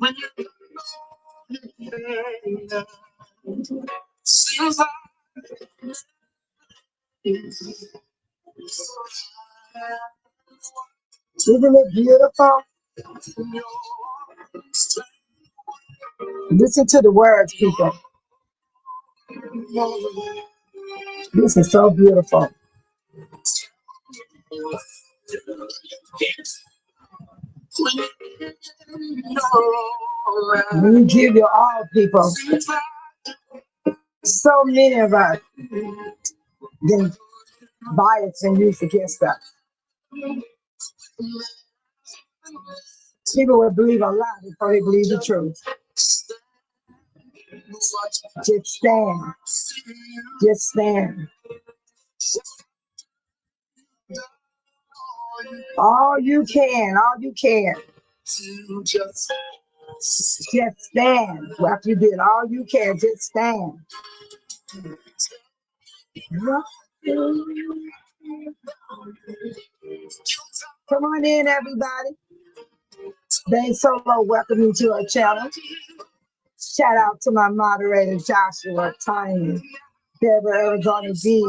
Isn't it beautiful? Listen to the words, people. This is so beautiful. When you give your all, people, so many of us get biased and used against us. People will believe a lie before they believe the truth. Just stand. Just stand. All you can, all you can. Just stand. After you did all you can, just stand. Come on in, everybody. Dane Solo, welcome you to our channel. Shout out to my moderator, Joshua, Tiny, Deborah, Arizona D.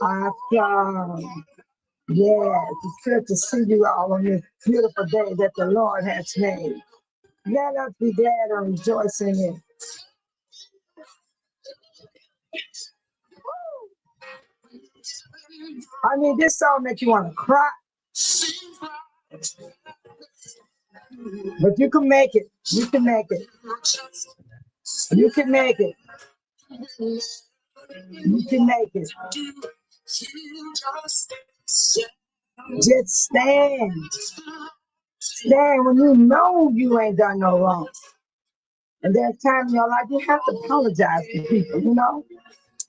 Awesome. Yes, it's good to see you all on this beautiful day that the Lord has made. Let us be glad and rejoice in it. I mean, this song makes you want to cry. But you can make it. You can make it. You can make it. You can make it. Just stand. Stand when you know you ain't done no wrong. And there's times in your life you have to apologize to people, you know?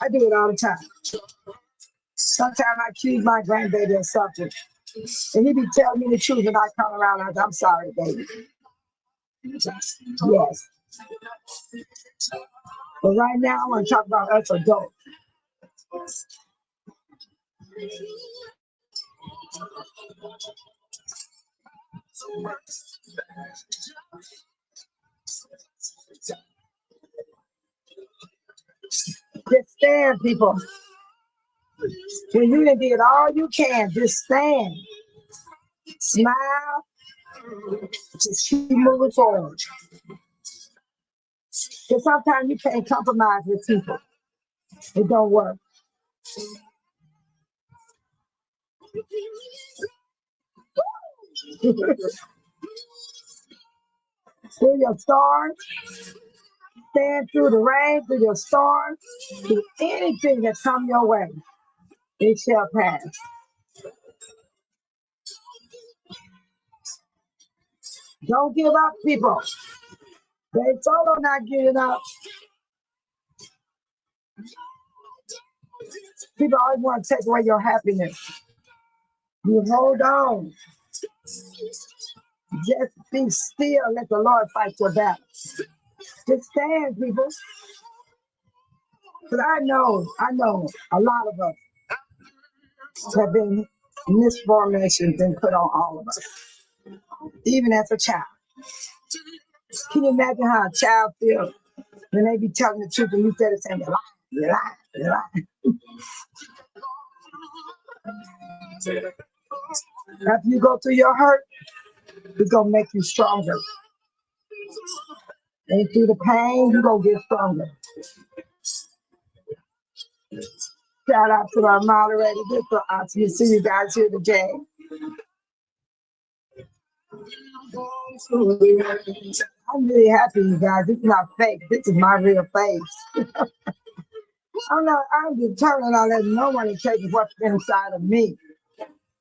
I do it all the time. Sometimes I accuse my grandbaby of something. And he be telling me the truth and I come around and I say, I'm sorry, baby. Yes. But right now I want to talk about us adults. Just stand, people. When you done did all you can, just stand. Smile. Just keep moving forward. Because sometimes you can't compromise with people. It don't work. Through your storms, stand through the rain, through your storms, through anything that come your way, it shall pass. Don't give up, people. They solo not giving up. People always want to take away your happiness. You hold on. Just be still. Let the Lord fight your battle. Just stand, people. Because I know a lot of us have been misformations been put on all of us, even as a child. Can you imagine how a child feels when they be telling the truth and you said saying, you're lying. After you go through your hurt, it's going to make you stronger. And through the pain, you're going to get stronger. Shout out to our moderator. Good for us to see you guys here today. I'm really happy, you guys. This is not fake. This is my real face. I'm determined on letting no one take what's inside of me.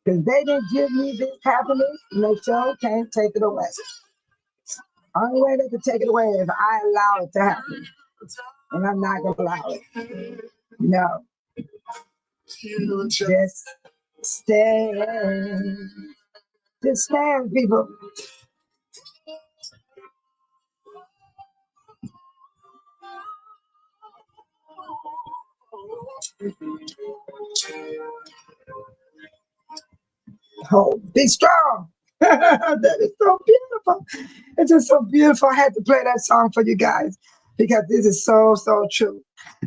Because they didn't give me this happiness, and they sure can't take it away. Only way they can take it away is if I allow it to happen. And I'm not going to allow it. No. Just stand. Just stand, people. Oh, be strong. That is so beautiful. beautiful. It's just so beautiful. I had to play that song for you guys because this is so, so true.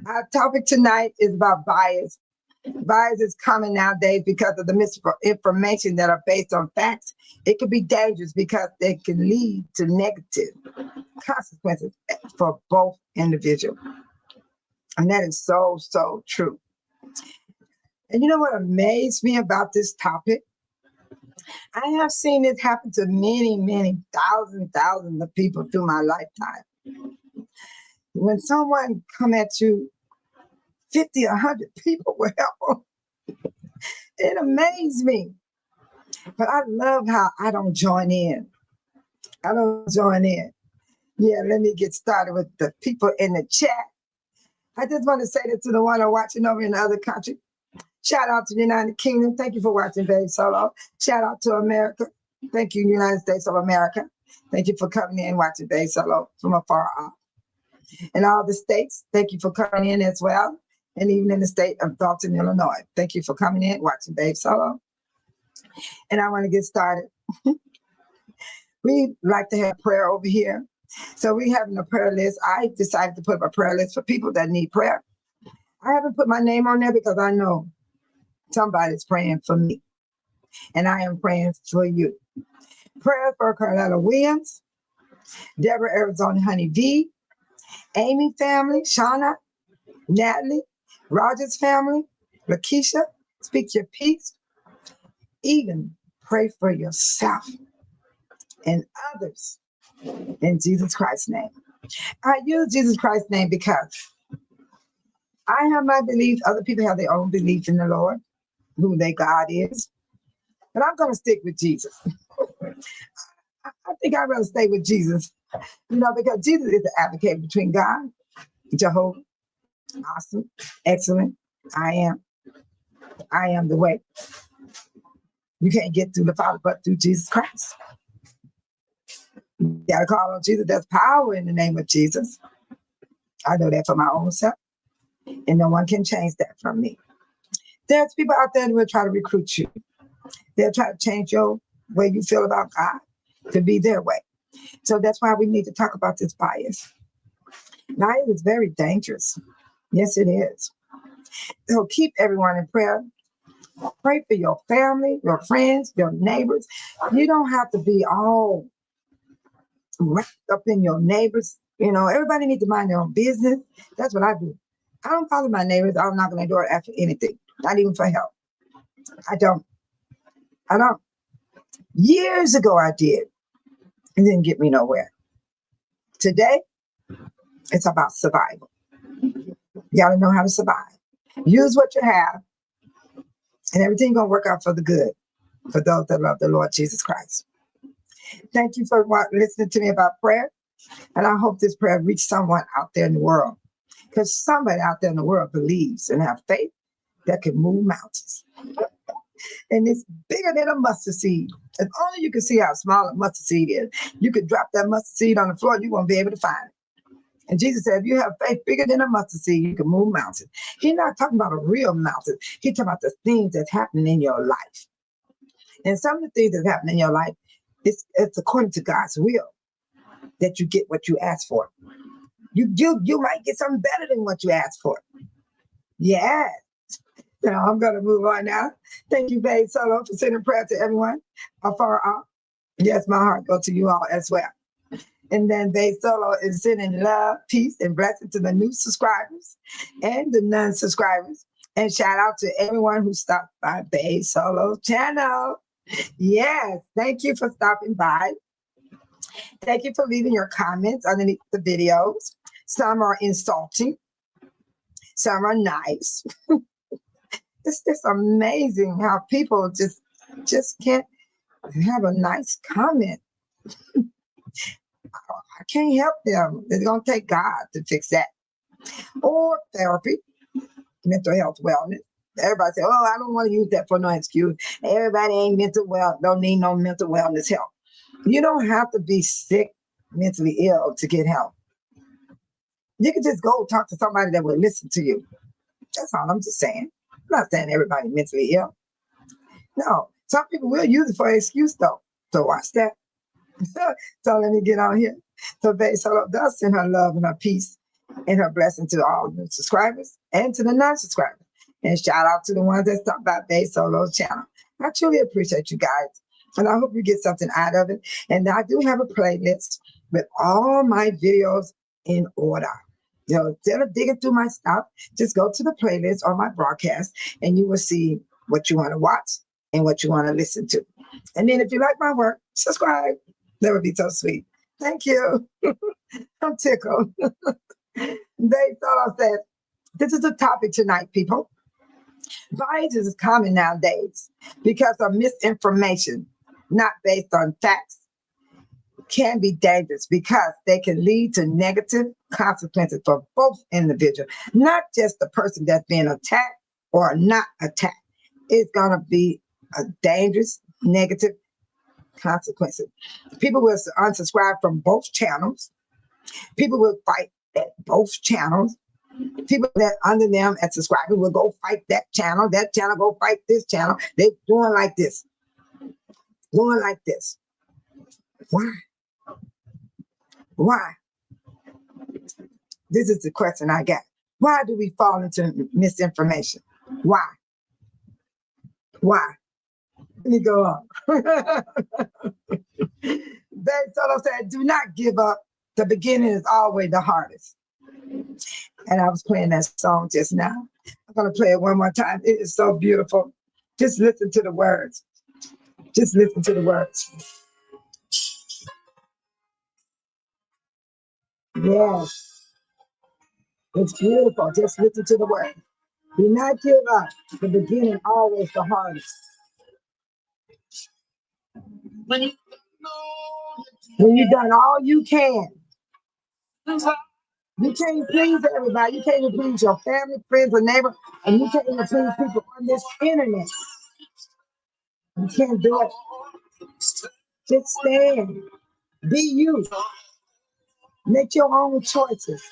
Our topic tonight is about bias. Bias is common nowadays because of the misinformation that are based on facts. It can be dangerous because they can lead to negative consequences for both individuals. And that is so, so true. And you know what amazed me about this topic? I have seen it happen to many, many thousands of people through my lifetime. When someone come at you, 50, 100 people will help them. It amazed me. But I love how I don't join in. I don't join in. Yeah, let me get started with the people in the chat. I just want to say this to the one watching over in the other country. Shout out to the United Kingdom. Thank you for watching Babe Solo. Shout out to America. Thank you, United States of America. Thank you for coming in watching Babe Solo from afar off. And all the states, thank you for coming in as well. And even in the state of Dalton, Illinois. Thank you for coming in watching Babe Solo. And I want to get started. We like to have prayer over here. So we having a prayer list. I decided to put up a prayer list for people that need prayer. I haven't put my name on there because I know somebody's praying for me. And I am praying for you. Prayer for Carletta Williams, Deborah Arizona Honey V, Amy family, Shauna, Natalie, Rogers family, Lakeisha, speak your peace. Even pray for yourself and others in Jesus Christ's name. I use Jesus Christ's name because I have my belief. Other people have their own belief in the Lord, who their God is. But I'm going to stick with Jesus. I think I'd rather stay with Jesus, because Jesus is the advocate between God, Jehovah, awesome, excellent. I am the way. You can't get through the Father but through Jesus Christ. You got to call on Jesus. There's power in the name of Jesus. I know that for my own self, and no one can change that from me. There's people out there that will try to recruit you. They'll try to change your way you feel about God to be their way. So that's why we need to talk about this bias. Bias is very dangerous. Yes, it is. So keep everyone in prayer. Pray for your family, your friends, your neighbors. You don't have to be all wrapped up in your neighbors. Everybody needs to mind their own business. That's what I do. I don't follow my neighbors. I'm not going to do it after anything, not even for help. I don't. Years ago, I did. It didn't get me nowhere. Today, it's about survival. You got to know how to survive. Use what you have, and everything's going to work out for the good for those that love the Lord Jesus Christ. Thank you for listening to me about prayer, and I hope this prayer reached someone out there in the world, because somebody out there in the world believes and have faith that can move mountains. And it's bigger than a mustard seed. If only you can see how small a mustard seed is. You could drop that mustard seed on the floor and you won't be able to find it. And Jesus said, if you have faith bigger than a mustard seed, you can move mountains. He's not talking about a real mountain. He's talking about the things that's happening in your life. And some of the things that happen in your life, it's according to God's will that you get what you ask for. You might get something better than what you asked for. Yeah. So I'm going to move on now. Thank you, Babe Solo, for sending prayer to everyone afar off. Yes, my heart goes to you all as well. And then Babe Solo is sending love, peace, and blessing to the new subscribers and the non-subscribers. And shout out to everyone who stopped by Babe Solo channel. Yes, thank you for stopping by. Thank you for leaving your comments underneath the videos. Some are insulting. Some are nice. It's just amazing how people just can't have a nice comment. I can't help them. It's going to take God to fix that. Or therapy, mental health wellness. Everybody say, oh, I don't want to use that for no excuse. Everybody ain't don't need no mental wellness help. You don't have to be sick, mentally ill to get help. You can just go talk to somebody that will listen to you. That's all I'm just saying. I'm not saying everybody mentally ill. No, some people will use it for an excuse though. So watch that. So let me get on here. So Babe Solo does send her love and her peace and her blessing to all new subscribers and to the non-subscribers. And shout out to the ones that stop by Babe Solo's channel. I truly appreciate you guys. And I hope you get something out of it. And I do have a playlist with all my videos in order. You know, instead of digging through my stuff, just go to the playlist or my broadcast and you will see what you want to watch and what you want to listen to. And then if you like my work, subscribe. That would be so sweet. Thank you. I'm tickled. They thought I said, this is the topic tonight, people. Bias is common nowadays because of misinformation, not based on facts, can be dangerous because they can lead to negative consequences for both individuals, not just the person that's being attacked or not attacked. It's going to be a dangerous negative consequences. People will unsubscribe from both channels. People will fight at both channels. People that under them and subscribers will go fight that channel go fight this channel. They're doing like this. Doing like this. Why? Why? This is the question I got. Why do we fall into misinformation? Why? Why? Let me go on. Babe Solo said, do not give up. The beginning is always the hardest. And I was playing that song just now. I'm going to play it one more time. It is so beautiful. Just listen to the words. Just listen to the words. Yes, it's beautiful. Just listen to the words. Do not give up. The beginning always the hardest. When you've done all you can, you can't please everybody. You can't even please your family, friends, or neighbor, and you can't even please people on this internet. You can't do it. Just stand. Be you. Make your own choices.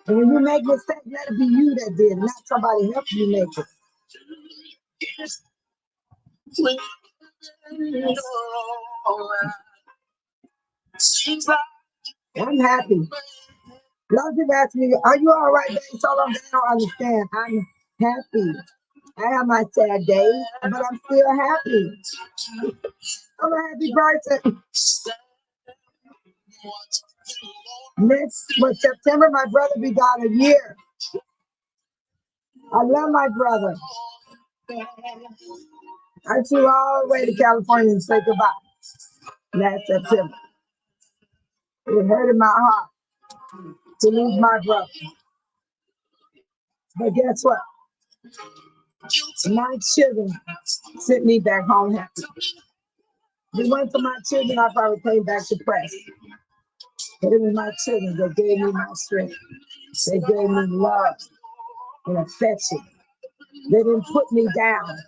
And when you make mistakes, let it be you that did, not somebody help you make it. I'm happy. A lot of people ask me, are you all right, Babe Solo? They don't understand. I'm happy. I have my sad days, but I'm still happy. I'm a happy person. September, my brother be gone a year. I love my brother. I flew all the way to California and say goodbye last September. It hurted my heart to lose my brother. But guess what? My children sent me back home happy. If it wasn't for my children, I probably came back depressed. But it was my children that gave me my strength. They gave me love and affection. They didn't put me down.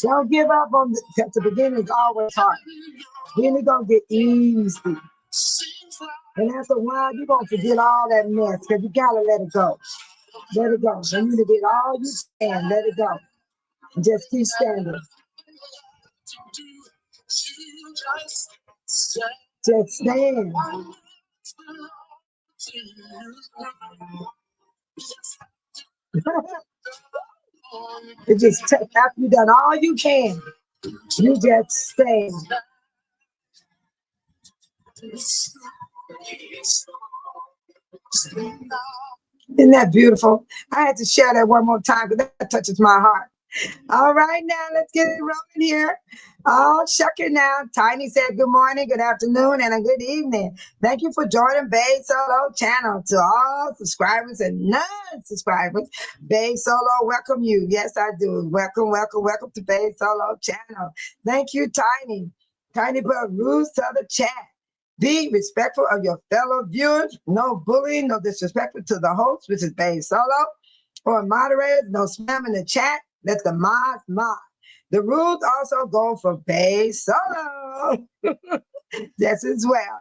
Don't give up on the, because the beginning is always hard. Then it's gonna get easy. And after a while, you're gonna forget all that mess because you gotta let it go. Let it go. When you did all you can, let it go. And just keep standing. Just stand. It just after you done all you can, you just stand. Isn't that beautiful? I had to share that one more time because that touches my heart. All right, now let's get it rolling here. Oh, shuck it now. Tiny said good morning, good afternoon, and a good evening. Thank you for joining Babe Solo channel. To all subscribers and non-subscribers, Babe Solo welcome you. Yes, I do. Welcome, welcome, welcome to Babe Solo channel. Thank you, Tiny. Tiny put rules to the chat. Be respectful of your fellow viewers. No bullying, no disrespectful to the host, which is Babe Solo. Or moderators, no spam in the chat. Let the mods mod. The rules also go for Babe Solo. Just as well.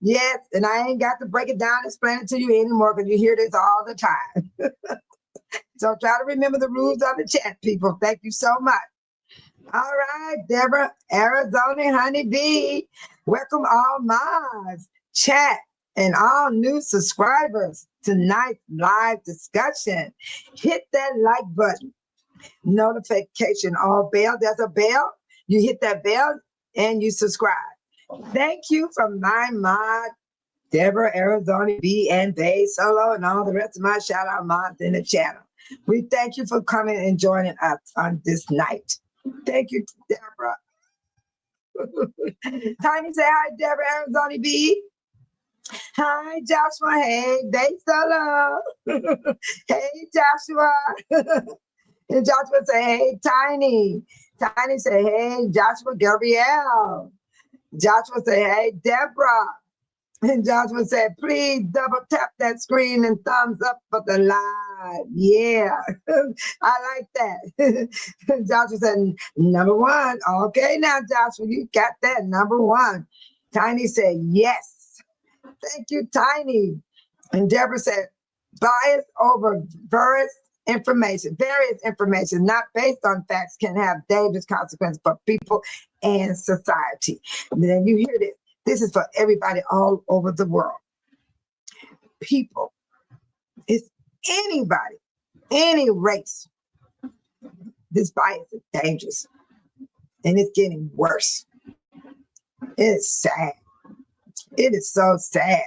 Yes, and I ain't got to break it down and explain it to you anymore because you hear this all the time. So try to remember the rules of the chat, people. Thank you so much. All right, Deborah, Arizona Honeybee. Welcome all mods, chat, and all new subscribers to tonight's live discussion. Hit that like button, notification, all bell. There's a bell. You hit that bell and you subscribe. Thank you from my mod, Deborah, Arizona B, and Bay Solo, and all the rest of my shout out mods in the channel. We thank you for coming and joining us on this night. Thank you, Deborah. Tiny say hi, Deborah, Arizona B. Hi, Joshua. Hey, Bay Solo. Hey, Joshua. And Joshua say, hey, Tiny. Tiny say, hey, Joshua Gabrielle. Joshua say, hey, Deborah. And Joshua said, please double tap that screen and thumbs up for the live. Yeah, I like that. Joshua said, number one. Okay, now, Joshua, you got that, number one. Tiny said, yes. Thank you, Tiny. And Deborah said, bias over various information not based on facts can have dangerous consequences for people and society. And then you hear this. This is for everybody all over the world. People, it's anybody, any race. This bias is dangerous and it's getting worse. It's sad. It is so sad.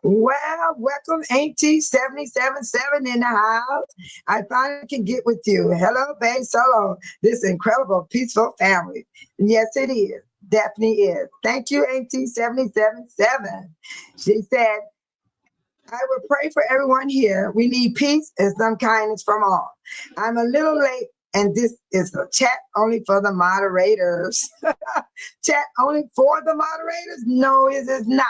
Well, welcome Auntie 777 in the house. I finally can get with you. Hello, Bay Solo. This incredible, peaceful family. Yes, it is. Definitely is. Thank you, Auntie 777. She said, I will pray for everyone here. We need peace and some kindness from all. I'm a little late, and this is a chat only for the moderators. Chat only for the moderators? No, it is not.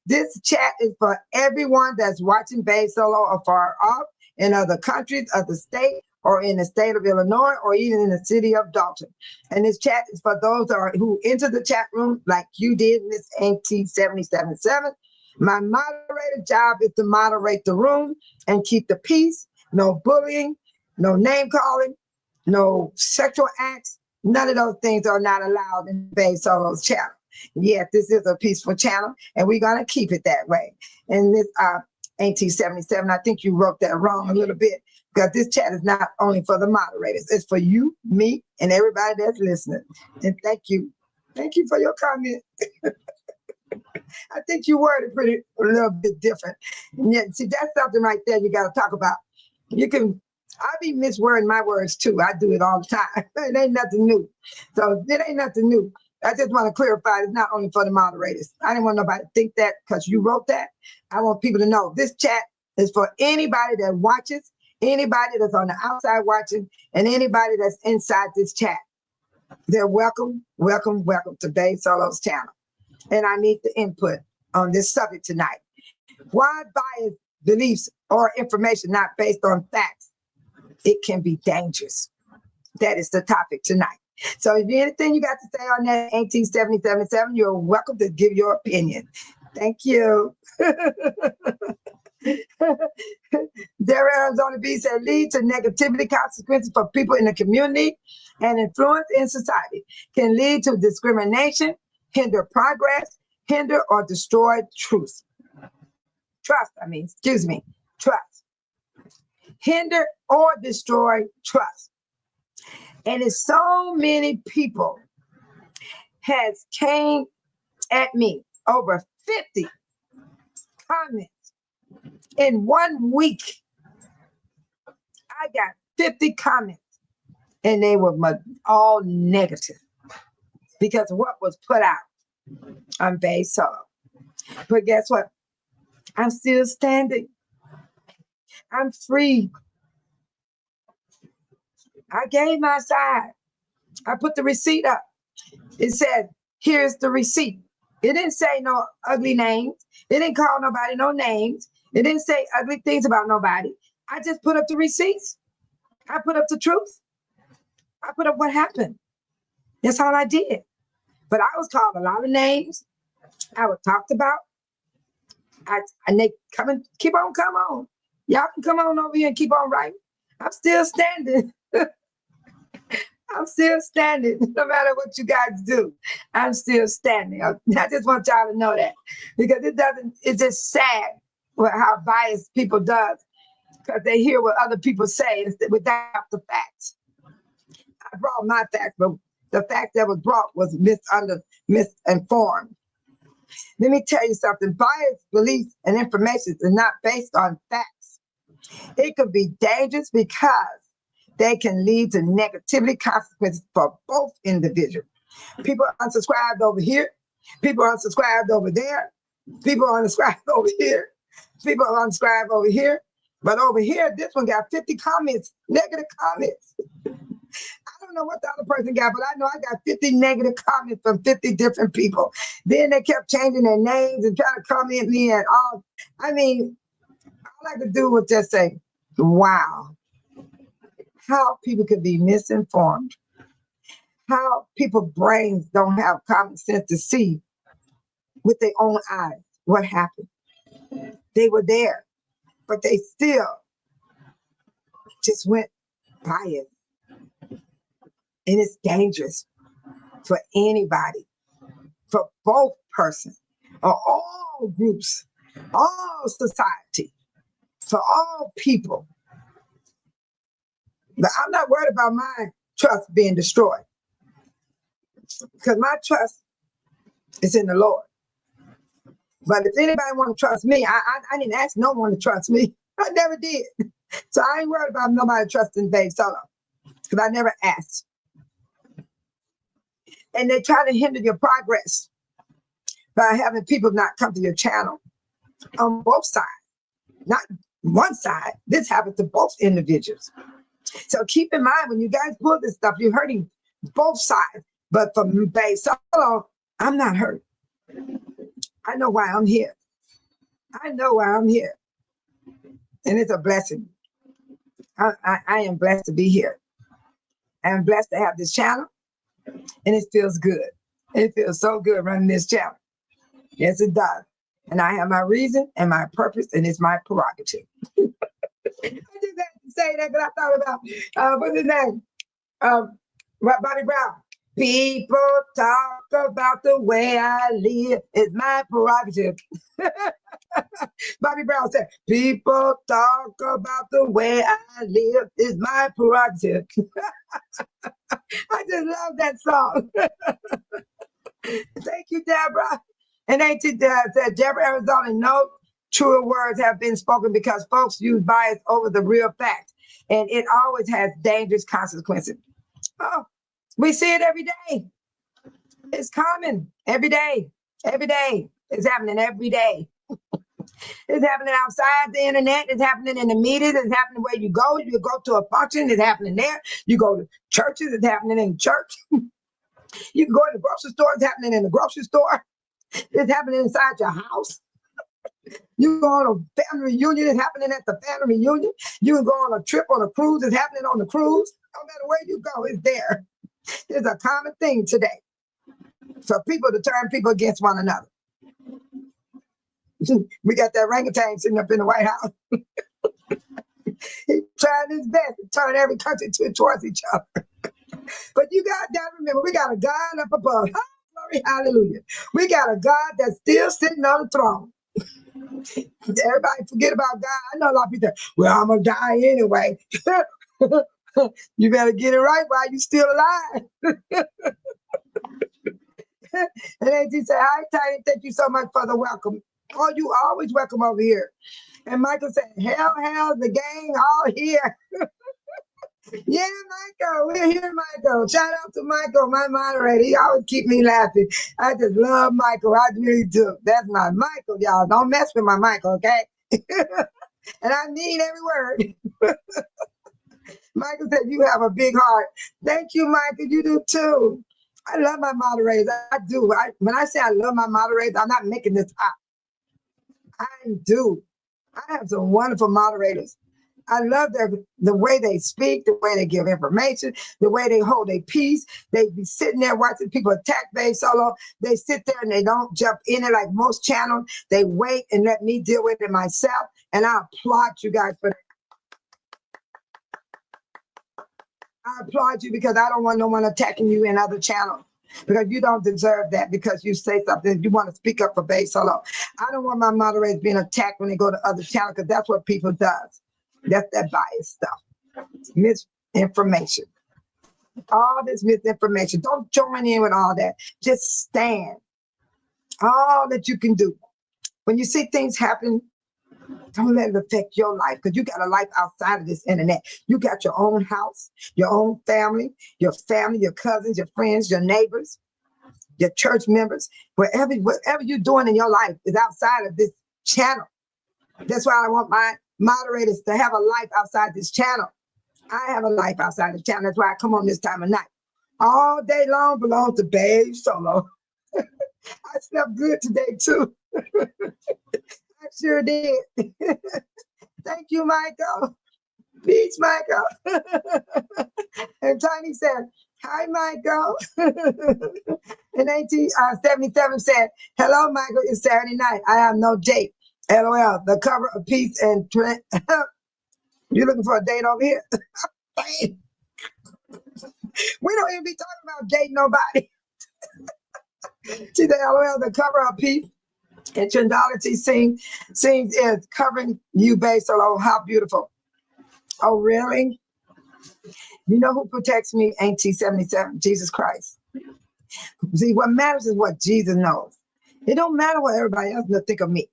This chat is for everyone that's watching Bay Solo or far off in other countries, other states, or in the state of Illinois, or even in the city of Dalton. And this chat is for those who enter the chat room like you did, Miss Auntie 777. My moderator job is to moderate the room and keep the peace. No bullying, no name calling, no sexual acts. None of those things are not allowed in Bay Solo's channel. Yes, this is a peaceful channel, and we're going to keep it that way. And this Auntie 77, I think you wrote that wrong a little bit, because this chat is not only for the moderators. It's for you, me, and everybody that's listening. And thank you. Thank you for your comment. I think you worded a little bit different. And yet, see, that's something right there you got to talk about. I be miswording my words too. I do it all the time. It ain't nothing new. So it ain't nothing new. I just want to clarify it's not only for the moderators. I didn't want nobody to think that because you wrote that. I want people to know this chat is for anybody that watches, anybody that's on the outside watching, and anybody that's inside this chat. They're welcome, welcome, welcome to Bay Solo's channel. And I need the input on this subject tonight. Why bias beliefs or information not based on facts? It can be dangerous. That is the topic tonight. So if there's anything you got to say on that 18777, you're welcome to give your opinion. Thank you. Deborah Arizona B said, lead to negativity consequences for people in the community and influence in society, can lead to discrimination, hinder progress, hinder or destroy trust. Trust. Hinder or destroy trust. And it's so many people has came at me, over 50 comments in 1 week. I got 50 comments and they were all negative because of what was put out on Bay Solo. But guess what? I'm still standing. I'm free. I gave my side. I put the receipt up. It said, here's the receipt. It didn't say no ugly names. It didn't call nobody no names. It didn't say ugly things about nobody. I just put up the receipts. I put up the truth. I put up what happened. That's all I did. But I was called a lot of names. I was talked about. And they keep on. Y'all can come on over here and keep on writing. I'm still standing. I'm still standing, no matter what you guys do. I'm still standing. I just want y'all to know that, because it's just sad how biased people does, because they hear what other people say without the facts. I brought my facts, but the fact that was brought was misinformed. Let me tell you something. Biased beliefs and information is not based on facts. It could be dangerous because they can lead to negativity consequences for both individuals. People unsubscribed over here. People unsubscribed over there. People unsubscribed over here. People unsubscribed over here. But over here, this one got 50 comments, negative comments. I don't know what the other person got, but I know I got 50 negative comments from 50 different people. Then they kept changing their names and trying to comment me and all. I mean, all I could do was just say, wow, how people could be misinformed, how people's brains don't have common sense to see with their own eyes what happened. They were there, but they still just went by it. And it's dangerous for anybody, for both persons, or all groups, all society, for all people. But I'm not worried about my trust being destroyed, because my trust is in the Lord. But if anybody want to trust me, I didn't ask no one to trust me. I never did. So I ain't worried about nobody trusting Dave Solo, because I never asked. And they try to hinder your progress by having people not come to your channel on both sides, not one side. This happens to both individuals. So keep in mind, when you guys pull this stuff, you're hurting both sides. But for Dave Solo, I'm not hurt. I know why I'm here. I know why I'm here. And it's a blessing. I am blessed to be here. I'm blessed to have this channel. And it feels good. It feels so good running this channel. Yes, it does. And I have my reason and my purpose, and it's my prerogative. I just had to say that because I thought about, what's his name? Bobby Brown. People talk about the way I live. It's my prerogative. Bobby Brown said, people talk about the way I live. It's my prerogative. I just love that song. Thank you, Deborah. And ain't it said, Deborah, Arizona, no truer words have been spoken because folks use bias over the real facts. And it always has dangerous consequences. Oh, we see it every day. It's common every day. Every day. It's happening every day. It's happening outside the internet. It's happening in the media. It's happening where you go. You go to a function. It's happening there. You go to churches. It's happening in church. You can go in the grocery store. It's happening in the grocery store. It's happening inside your house. You go on a family reunion. It's happening at the family reunion. You can go on a trip on a cruise. It's happening on the cruise. No matter where you go, it's there. It's a common thing today for people to turn people against one another. We got that orangutan sitting up in the White House. He's trying his best to turn every country towards each other. But you got to remember, we got a God up above. Glory, hallelujah. We got a God that's still sitting on the throne. Everybody forget about God. I know a lot of people say, well, I'm going to die anyway. You better get it right while you're still alive. And then he said, hi, Tiny, thank you so much for the welcome. Oh, you always welcome over here. And Michael said, hell, the gang all here. Yeah, Michael, we're here, Michael. Shout out to Michael, my moderator. He always keep me laughing. I just love Michael. I really do. That's my Michael, y'all. Don't mess with my Michael, okay? And I mean every word. Michael said, you have a big heart. Thank you, Michael. You do too. I love my moderators. I do. When I say I love my moderators, I'm not making this up. I do. I have some wonderful moderators. I love the way they speak, the way they give information, the way they hold their peace. They be sitting there watching people attack Dave Solo. They sit there and they don't jump in it like most channels. They wait and let me deal with it myself. And I applaud you guys for that. I applaud you because I don't want no one attacking you in other channels. Because you don't deserve that because you say something, you want to speak up for Bae Solo. I don't want my moderators being attacked when they go to other channels because that's what people does. That's that bias stuff. Misinformation. All this misinformation. Don't join in with all that. Just stand. All that you can do. When you see things happen, don't let it affect your life because you got a life outside of this internet. You got your own house, your own family, your cousins, your friends, your neighbors, your church members. Whatever you're doing in your life is outside of this channel. That's why I want my moderators to have a life outside this channel. I have a life outside the channel. That's why I come on this time of night. All day long belongs to Bae Solo. I slept good today too. I sure did. Thank you, Michael. Peace, Michael. And Tiny said, hi, Michael. And 1877 said, hello, Michael. It's Saturday night. I have no date. LOL. The cover of Peace and Trent. You looking for a date over here? We don't even be talking about dating nobody. See the LOL, the cover of Peace and Trendality seems is covering you, Bae Solo. How beautiful. Oh, really? You know who protects me? Ain't T77, Jesus Christ. See, what matters is what Jesus knows. It don't matter what everybody else will think of me.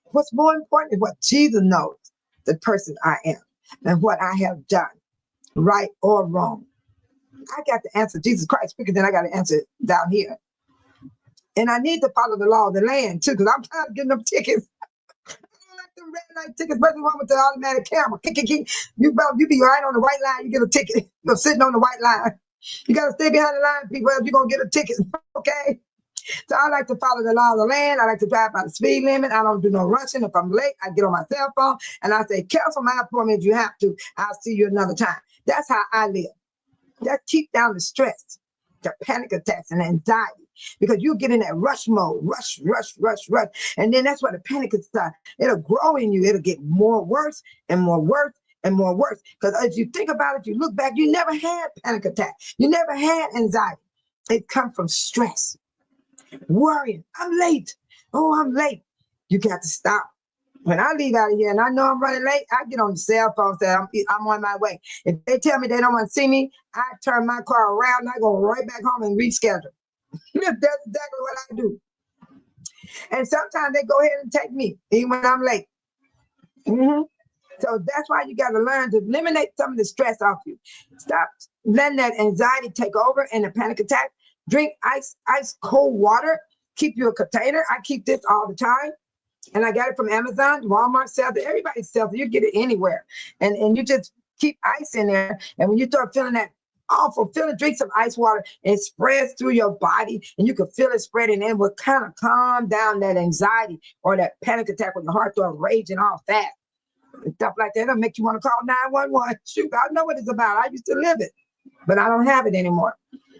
What's more important is what Jesus knows, the person I am, and what I have done, right or wrong. I got to answer Jesus Christ quicker than I got to answer down here. And I need to follow the law of the land, too, because I'm tired of getting them tickets. I don't like them red light tickets, especially one with the automatic camera. You be right on the white line, you get a ticket. You're sitting on the white line. You got to stay behind the line, people, else you're going to get a ticket, okay? So I like to follow the law of the land. I like to drive by the speed limit. I don't do no rushing. If I'm late, I get on my cell phone and I say, cancel my appointment if you have to. I'll see you another time. That's how I live. That keep down the stress, the panic attacks and anxiety. Because you get in that rush mode, rush. And then that's why the panic can start. It'll grow in you. It'll get more worse and more worse and more worse. Because as you think about it, you look back, you never had panic attack. You never had anxiety. It comes from stress. Worrying, I'm late. Oh, I'm late. You got to stop. When I leave out of here and I know I'm running late, I get on the cell phone and say, I'm on my way. If they tell me they don't want to see me, I turn my car around and I go right back home and reschedule. That's exactly what I do. And sometimes they go ahead and take me, even when I'm late. So that's why you got to learn to eliminate some of the stress off you. Stop letting that anxiety take over and the panic attack. Drink ice cold water. Keep you a container. I keep this all the time. And I got it from Amazon. Walmart sells it. Everybody sells it. You get it anywhere. And you just keep ice in there. And when you start feeling that awful feeling, drink some ice water. It spreads through your body. And you can feel it spreading. And it will kind of calm down that anxiety or that panic attack when your heart starts raging all fast. And stuff like that. It'll make you want to call 911. Shoot, I know what it's about. I used to live it. But I don't have it anymore.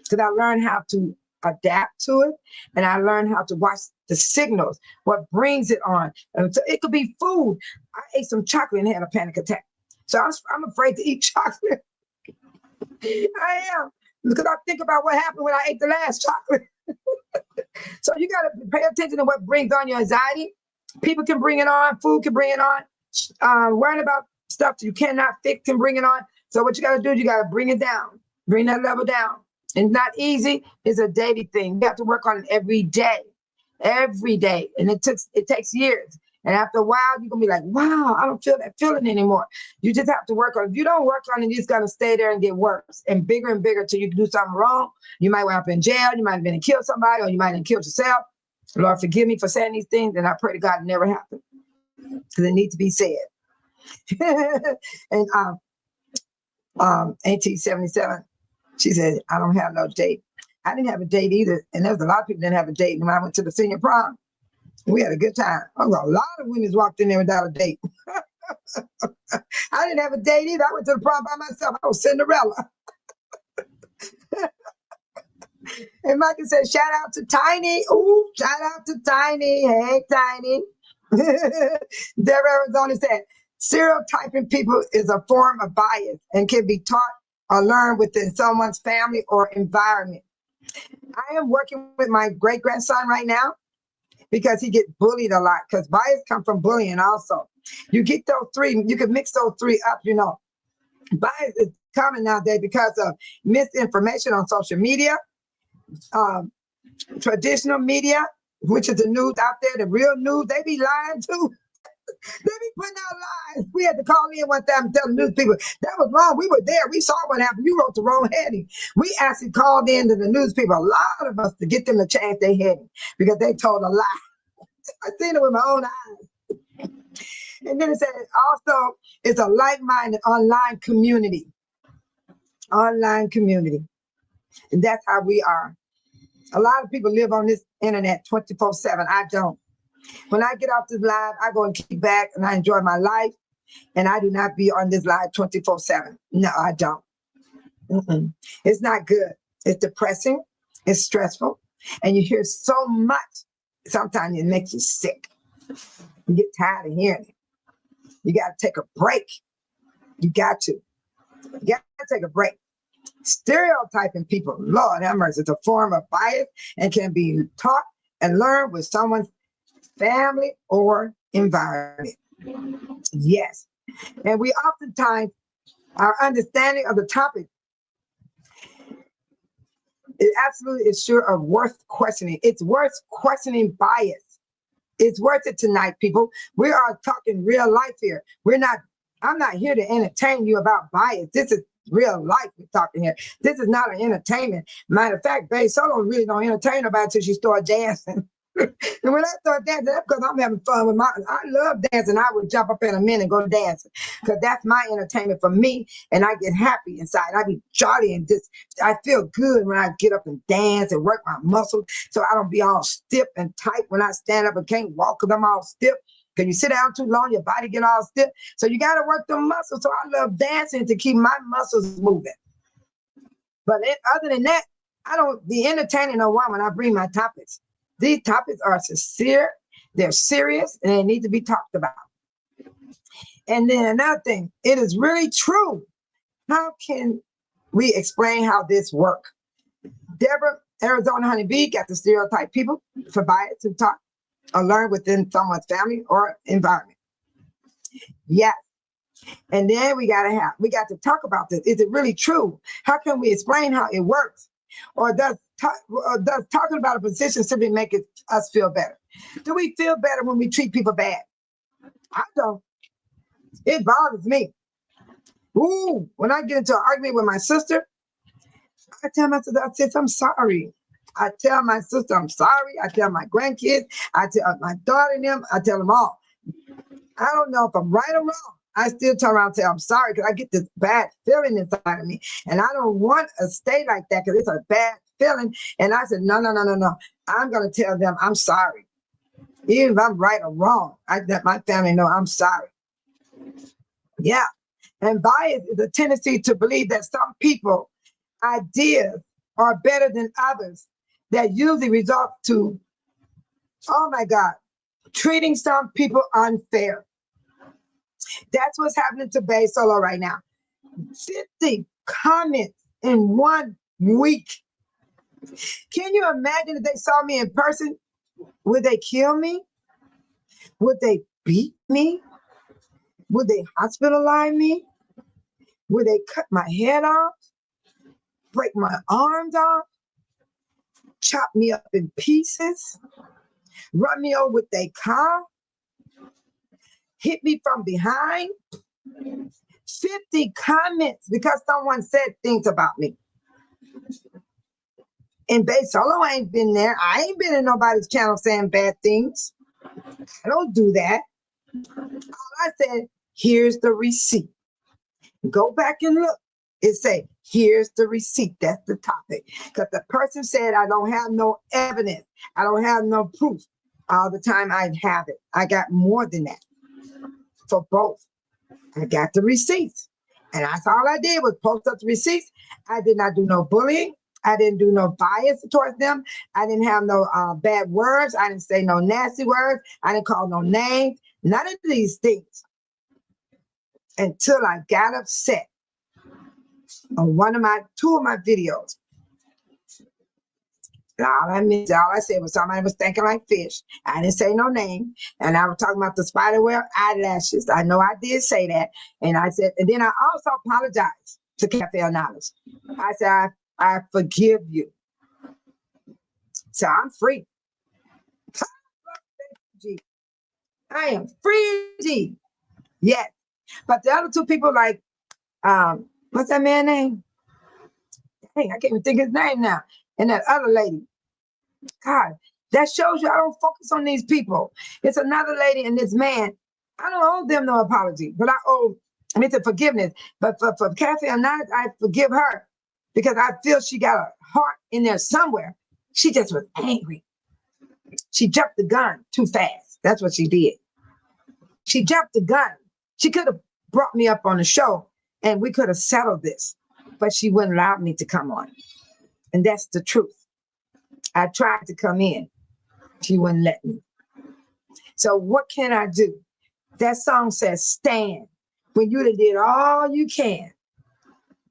Because I learned how to adapt to it, and I learned how to watch the signals, what brings it on. And so it could be food. I ate some chocolate and had a panic attack. So I'm afraid to eat chocolate. I am, because I think about what happened when I ate the last chocolate. So you got to pay attention to what brings on your anxiety. People can bring it on. Food can bring it on. Worrying about stuff you cannot fix can bring it on. So what you got to do is you got to bring it down. Bring that level down. It's not easy. It's a daily thing. You have to work on it every day. And it takes years. And after a while, you're going to be like, wow, I don't feel that feeling anymore. You just have to work on it. If you don't work on it, it's going to stay there and get worse and bigger till you do something wrong. You might wind up in jail. You might have been and killed somebody, or you might have killed yourself. Lord, forgive me for saying these things. And I pray to God it never happen, because it needs to be said. And Auntie 77, she said, I don't have no date. I didn't have a date either. And there was a lot of people that didn't have a date. And when I went to the senior prom, we had a good time. A lot of women walked in there without a date. I didn't have a date either. I went to the prom by myself. I was Cinderella. And Michael said, shout out to Tiny. Ooh, shout out to Tiny. Hey, Tiny. Deborah Arizona said, stereotyping people is a form of bias and can be taught or learned within someone's family or environment. I am working with my great grandson right now because he gets bullied a lot because bias come from bullying also. You get those three, you can mix those three up, you know. Bias is common nowadays because of misinformation on social media, um, traditional media, which is the news out there, the real news, they be lying too. They be putting out lies. We had to call in one time and tell the news people that was wrong. We were there. We saw what happened. You wrote the wrong heading. We actually called in to the news people, a lot of us, to get them to change their heading because they told a lie. I seen it with my own eyes. And then it said also it's a like-minded online community. Online community. And that's how we are. A lot of people live on this internet 24/7. I don't. When I get off this live, I go and kick back and I enjoy my life. And I do not be on this live 24/7. No, I don't. It's not good. It's depressing. It's stressful. And you hear so much. Sometimes it makes you sick. You get tired of hearing it. You got to take a break. You got to. You got to take a break. Stereotyping people, Lord have mercy, it's a form of bias and can be taught and learned with someone's family or environment. Yes. And we oftentimes, our understanding of the topic is absolutely sure of worth questioning. It's worth questioning bias. It's worth it tonight, people. We are talking real life here. I'm not here to entertain you about bias. This is real life we're talking here. This is not an entertainment. Matter of fact, Babe Solo really don't entertain nobody until she start dancing. And when I start dancing, that's because I'm having fun with I love dancing. I would jump up in a minute and go dancing because that's my entertainment for me. And I get happy inside. I be jolly and just, I feel good when I get up and dance and work my muscles so I don't be all stiff and tight when I stand up and can't walk because I'm all stiff. Because you sit down too long, your body get all stiff. So you got to work the muscles. So I love dancing to keep my muscles moving. But other than that, I don't be entertaining no one when I bring my topics. These topics are sincere, they're serious, and they need to be talked about. And then another thing, it is really true. How can we explain how this works? Deborah, Arizona Honeybee, got the stereotype people for bias to talk or learn within someone's family or environment. Yes. And then we got to talk about this. Is it really true? How can we explain how it works? Or does talking about a position simply make us feel better? Do we feel better when we treat people bad? I don't. It bothers me. Ooh, when I get into an argument with my sister, I tell my sister, I said, I'm sorry. I tell my sister, I'm sorry. I tell my grandkids, I tell my daughter and them, I tell them all. I don't know if I'm right or wrong. I still turn around and say, I'm sorry, because I get this bad feeling inside of me. And I don't want to stay like that because it's a bad feeling. And I said, no. I'm going to tell them I'm sorry. Even if I'm right or wrong, I let my family know I'm sorry. Yeah. And bias is a tendency to believe that some people ideas are better than others that usually result to, oh my God, treating some people unfair. That's what's happening to Babe Solo right now. 50 comments in 1 week. Can you imagine if they saw me in person? Would they kill me? Would they beat me? Would they hospitalize me? Would they cut my head off? Break my arms off? Chop me up in pieces? Run me over with their car? Hit me from behind? 50 comments because someone said things about me. And Babe Solo ain't been there. I ain't been in nobody's channel saying bad things. I don't do that. All I said, here's the receipt. Go back and look. It say, here's the receipt. That's the topic. Because the person said, I don't have no evidence. I don't have no proof. All the time I have it. I got more than that for both. I got the receipts. And that's all I did was post up the receipts. I did not do no bullying. I didn't do no bias towards them. I didn't have no bad words. I didn't say no nasty words. I didn't call no names. None of these things until I got upset on two of my videos. All I said was somebody was thinking like fish. I didn't say no name. And I was talking about the spider web eyelashes. I know I did say that. And I said, and then I also apologized to Cafe of Knowledge. I said, I forgive you. So I'm free. I am free. Yes. But the other two people, like, what's that man's name? Dang, I can't even think his name now. And that other lady. God, that shows you I don't focus on these people. It's another lady and this man. I don't owe them no apology, but I owe me the forgiveness. But for Kathy Anonymous, I forgive her because I feel she got a heart in there somewhere. She just was angry. She jumped the gun too fast. That's what she did. She jumped the gun. She could have brought me up on the show and we could have settled this, but she wouldn't allow me to come on. And that's the truth. I tried to come in. She wouldn't let me. So what can I do? That song says, stand. When you done did all you can,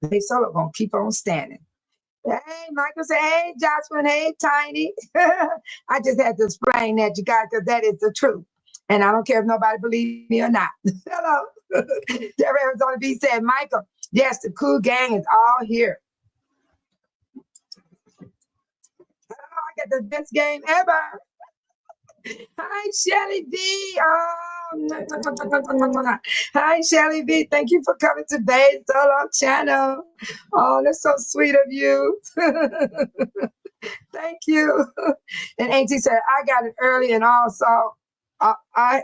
they solo gonna keep on standing. Hey, Michael said, hey, Jocelyn, hey, Tiny. I just had to explain that, you guys, because that is the truth. And I don't care if nobody believes me or not. Hello. There Arizona B said, Michael, yes, the Cool Gang is all here. Oh, I got the best game ever. Hi, Shelly B. Hi, Shelly B. Thank you for coming to Babe Solo channel. Oh, that's so sweet of you. Thank you. And Auntie said, I got it early and also I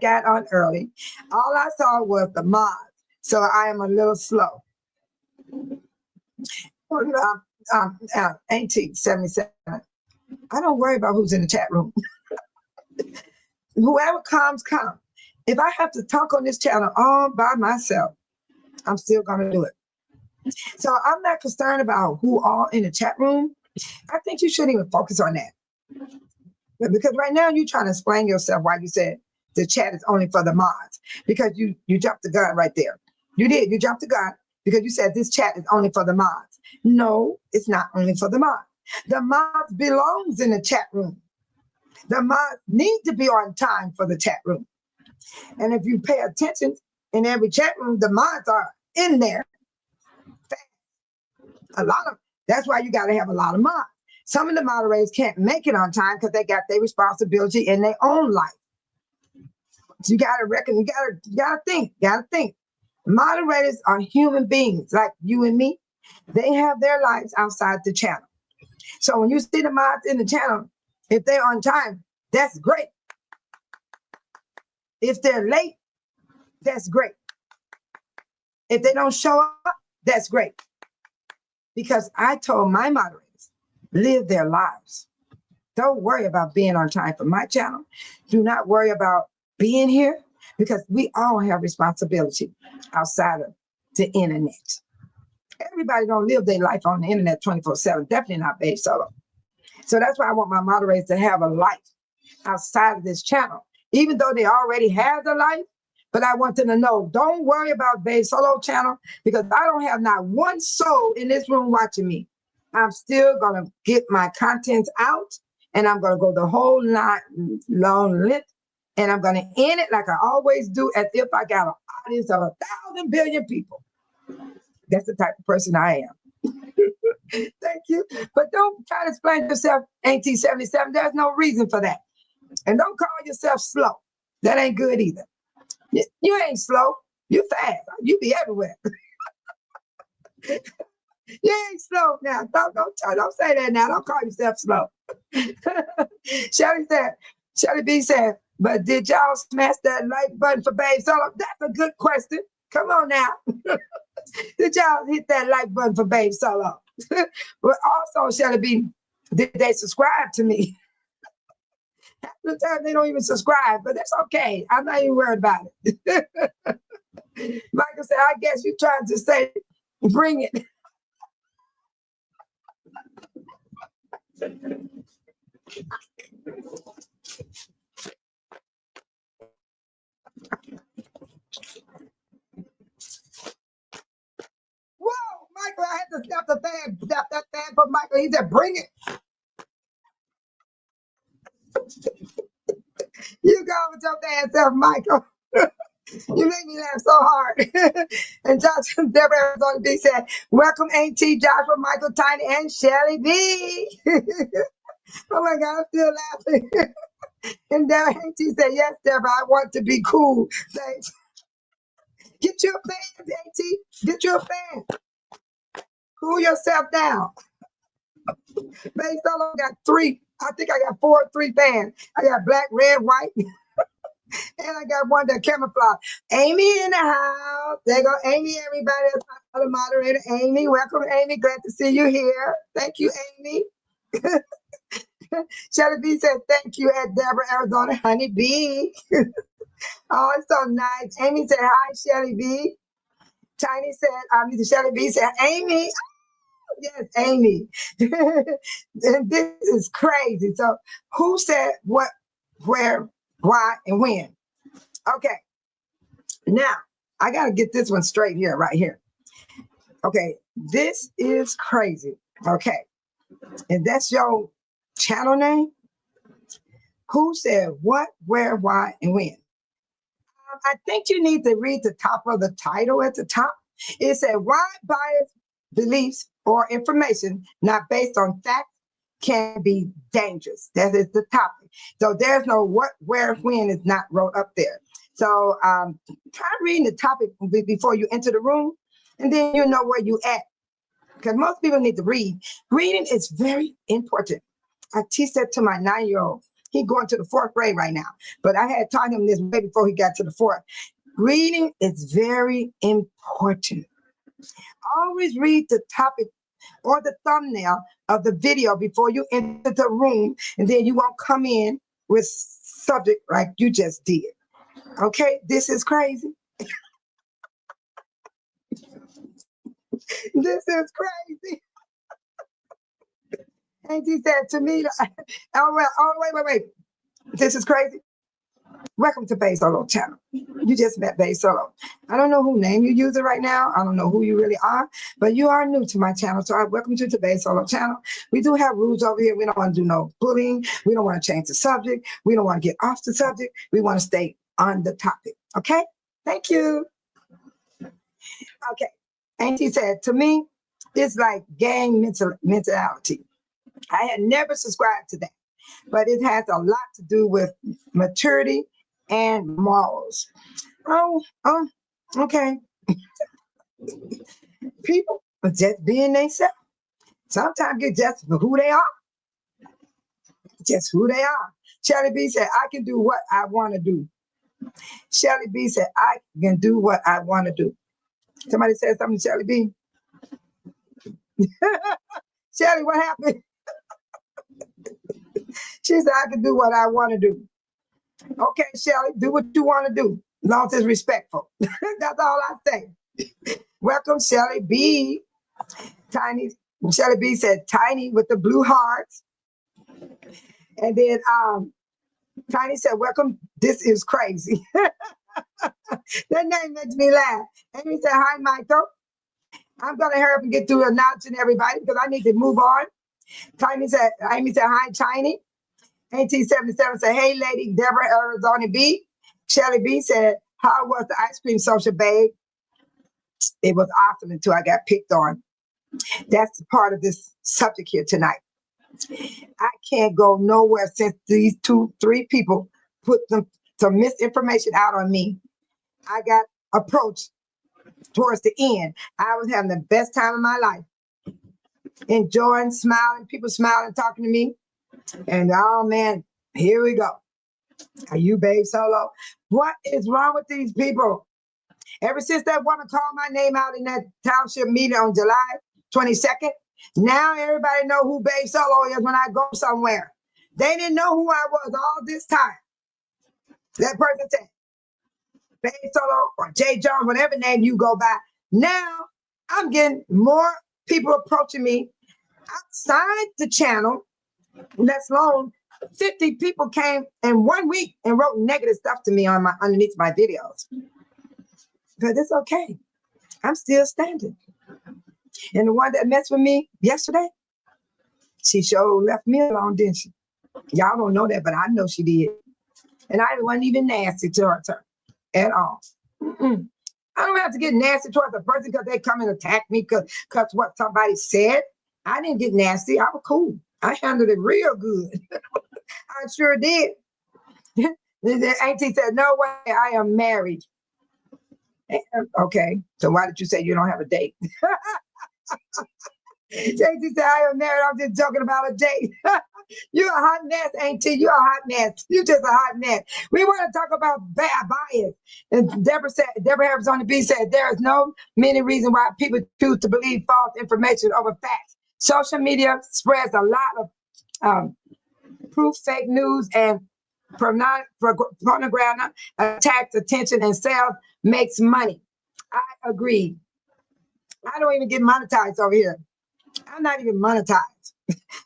got on early. All I saw was the mod, so I am a little slow. Auntie 77. I don't worry about who's in the chat room. Whoever comes, come. If I have to talk on this channel all by myself, I'm still going to do it. So I'm not concerned about who all in the chat room. I think you shouldn't even focus on that. Because right now you're trying to explain yourself why you said the chat is only for the mods. Because you jumped the gun right there. You did. You jumped the gun because you said this chat is only for the mods. No, it's not only for the mods. The mods belongs in the chat room. The mods need to be on time for the chat room. And if you pay attention in every chat room, the mods are in there. That's why you got to have a lot of mods. Some of the moderators can't make it on time because they got their responsibility in their own life. So you got to reckon, you got to think. Moderators are human beings like you and me. They have their lives outside the channel. So when you see the mods in the channel, if they're on time, that's great. If they're late, that's great. If they don't show up, that's great. Because I told my moderators, live their lives. Don't worry about being on time for my channel. Do not worry about being here because we all have responsibility outside of the internet. Everybody don't live their life on the internet 24/7. Definitely not Babe Solo. So that's why I want my moderators to have a life outside of this channel, even though they already have the life. But I want them to know, don't worry about Babe Solo channel because I don't have not one soul in this room watching me. I'm still going to get my contents out and I'm going to go the whole night long length and I'm going to end it like I always do as if I got an audience of 1,000 billion people. That's the type of person I am. Thank you. But don't try to explain yourself, Auntie 77. There's no reason for that. And don't call yourself slow. That ain't good either. You ain't slow. You fast. You be everywhere. You ain't slow now. Don't say that now. Don't call yourself slow. Shelly B said, but did y'all smash that like button for Babe Solo? That's a good question. Come on now. Did y'all hit that like button for Babe Solo? But also, Shelly B, did they subscribe to me? Half the time they don't even subscribe, but that's okay. I'm not even worried about it. Michael said, I guess you're trying to say, bring it. Whoa, Michael, I had to stop the fan, stop that fan for Michael. He said, bring it. You go with your damn self, Michael. You make me laugh so hard. And Joshua Deborah Arizona B said, welcome AT, Joshua, Michael, Tiny, and Shelly B. Oh my God, I'm still laughing. And Deborah AT said, yes, Deborah, I want to be cool. Thanks. Get you a fan, AT. Get you a fan. Cool yourself down. Babe Solo got three. I think I got three fans. I got black, red, white, and I got one that camouflage. Amy in the house. There go Amy, everybody. That's my other moderator, Amy. Welcome, Amy. Glad to see you here. Thank you, Amy. Shelly B said, thank you at Deborah, Arizona, Honey B. Oh, it's so nice. Amy said, hi, Shelly B. Tiny said, Shelly B said, Amy. Yes, Amy. And this is crazy. So who said what, where, why, and when? Okay. Now, I got to get this one straight here, right here. Okay. This is crazy. Okay. And that's your channel name? Who said what, where, why, and when? I think you need to read the top of the title at the top. It said, why bias beliefs or information not based on facts can be dangerous. That is the topic. So there's no what, where, when is not wrote up there. So try reading the topic before you enter the room, and then you know where you at. Because most people need to read. Reading is very important. I teach that to my 9-year-old. He's going to the 4th grade right now, but I had taught him this way before he got to the 4th. Reading is very important. Always read the topic or the thumbnail of the video before you enter the room, and then you won't come in with subject like you just did. Okay, this is crazy. This is crazy. And he said to me, oh, well, oh, wait. This is crazy. Welcome to Bae Solo channel. You just met Bae Solo. I don't know who name you're using right now. I don't know who you really are, but you are new to my channel. So I welcome you to Bae Solo channel. We do have rules over here. We don't want to do no bullying. We don't want to change the subject. We don't want to get off the subject. We want to stay on the topic. Okay? Thank you. Okay. Auntie said, to me, it's like gang mentality. I had never subscribed to that, but it has a lot to do with maturity and morals. Oh, okay. People are just being themselves. Sometimes it's just who they are. Just who they are. Shelly B said, I can do what I want to do. Shelly B said, I can do what I want to do. Somebody said something to Shelly B. Shelly, what happened? She said, I can do what I want to do. Okay, Shelly, do what you want to do, as long as it's respectful. That's all I say. Welcome, Shelly B. Tiny. Shelly B said, Tiny with the blue hearts. And then Tiny said, welcome. This is crazy. That name makes me laugh. Amy said, hi, Michael. I'm going to hurry up and get through announcing everybody because I need to move on. Amy said, hi, Tiny. AT77 said, hey, lady, Deborah, Arizona B. Shelly B said, how was the ice cream social, babe? It was awesome until I got picked on. That's part of this subject here tonight. I can't go nowhere since these 3 people put some misinformation out on me. I got approached towards the end. I was having the best time of my life. Enjoying, smiling, people smiling, talking to me. And oh man, here we go. Are you Bae Solo? What is wrong with these people? Ever since that woman called my name out in that township meeting on July 22nd, now everybody know who Bae Solo is when I go somewhere. They didn't know who I was all this time. That person said, Bae Solo or Jay Jones, whatever name you go by. Now I'm getting more people approaching me outside the channel Let's alone 50 people came in 1 week and wrote negative stuff to me on my underneath my videos. But it's okay. I'm still standing. And the one that messed with me yesterday, she sure left me alone, didn't she? Y'all don't know that, but I know she did. And I wasn't even nasty to her at all. Mm-mm. I don't have to get nasty towards a person because they come and attack me because what somebody said. I didn't get nasty. I was cool. I handled it real good. I sure did. The auntie said, no way, I am married. Okay, so why did you say you don't have a date? Auntie said, I am married. I'm just talking about a date. You're a hot mess, auntie. You're a hot mess. You're just a hot mess. We want to talk about bias. And Deborah Harris on the B said, there is no many reasons why people choose to believe false information over facts. Social media spreads a lot of proof, fake news, and pornography attacks attention and sales makes money. I agree. I don't even get monetized over here. I'm not even monetized.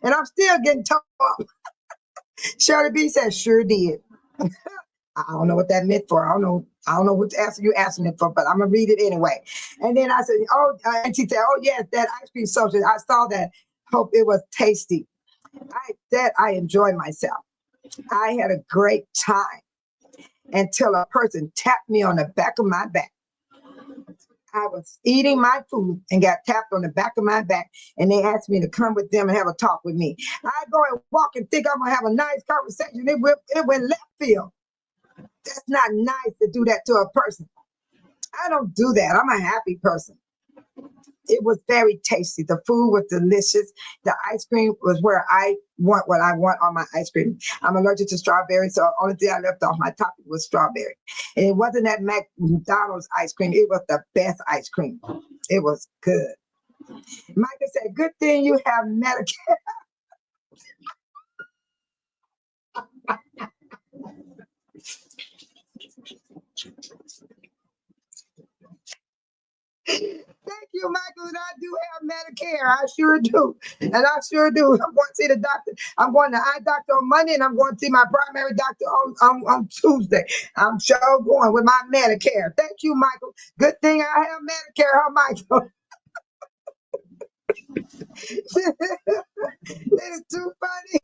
And I'm still getting told off. Shirley B said, sure did. I don't know what that meant for. I don't know what answer you asking it for, but I'm gonna read it anyway. And then I said, and she said, oh yes, that ice cream social. I saw that. Hope it was tasty. I enjoyed myself. I had a great time until a person tapped me on the back of my back. I was eating my food and got tapped on the back of my back, and they asked me to come with them and have a talk with me. I go and walk and think I'm gonna have a nice conversation. It went left field. That's not nice to do that to a person. I don't do that. I'm a happy person. It was very tasty. The food was delicious. The ice cream was where I want what I want on my ice cream. I'm allergic to strawberry, so the only thing I left off my topic was strawberry. And it wasn't that McDonald's ice cream. It was the best ice cream. It was good. Micah said, good thing you have Medicare. Thank you, Michael. And I do have Medicare. I sure do. And I sure do. I'm going to see the doctor. I'm going to eye doctor on Monday, and I'm going to see my primary doctor on Tuesday. I'm sure going with my Medicare. Thank you, Michael. Good thing I have Medicare, huh, Michael? That is too funny.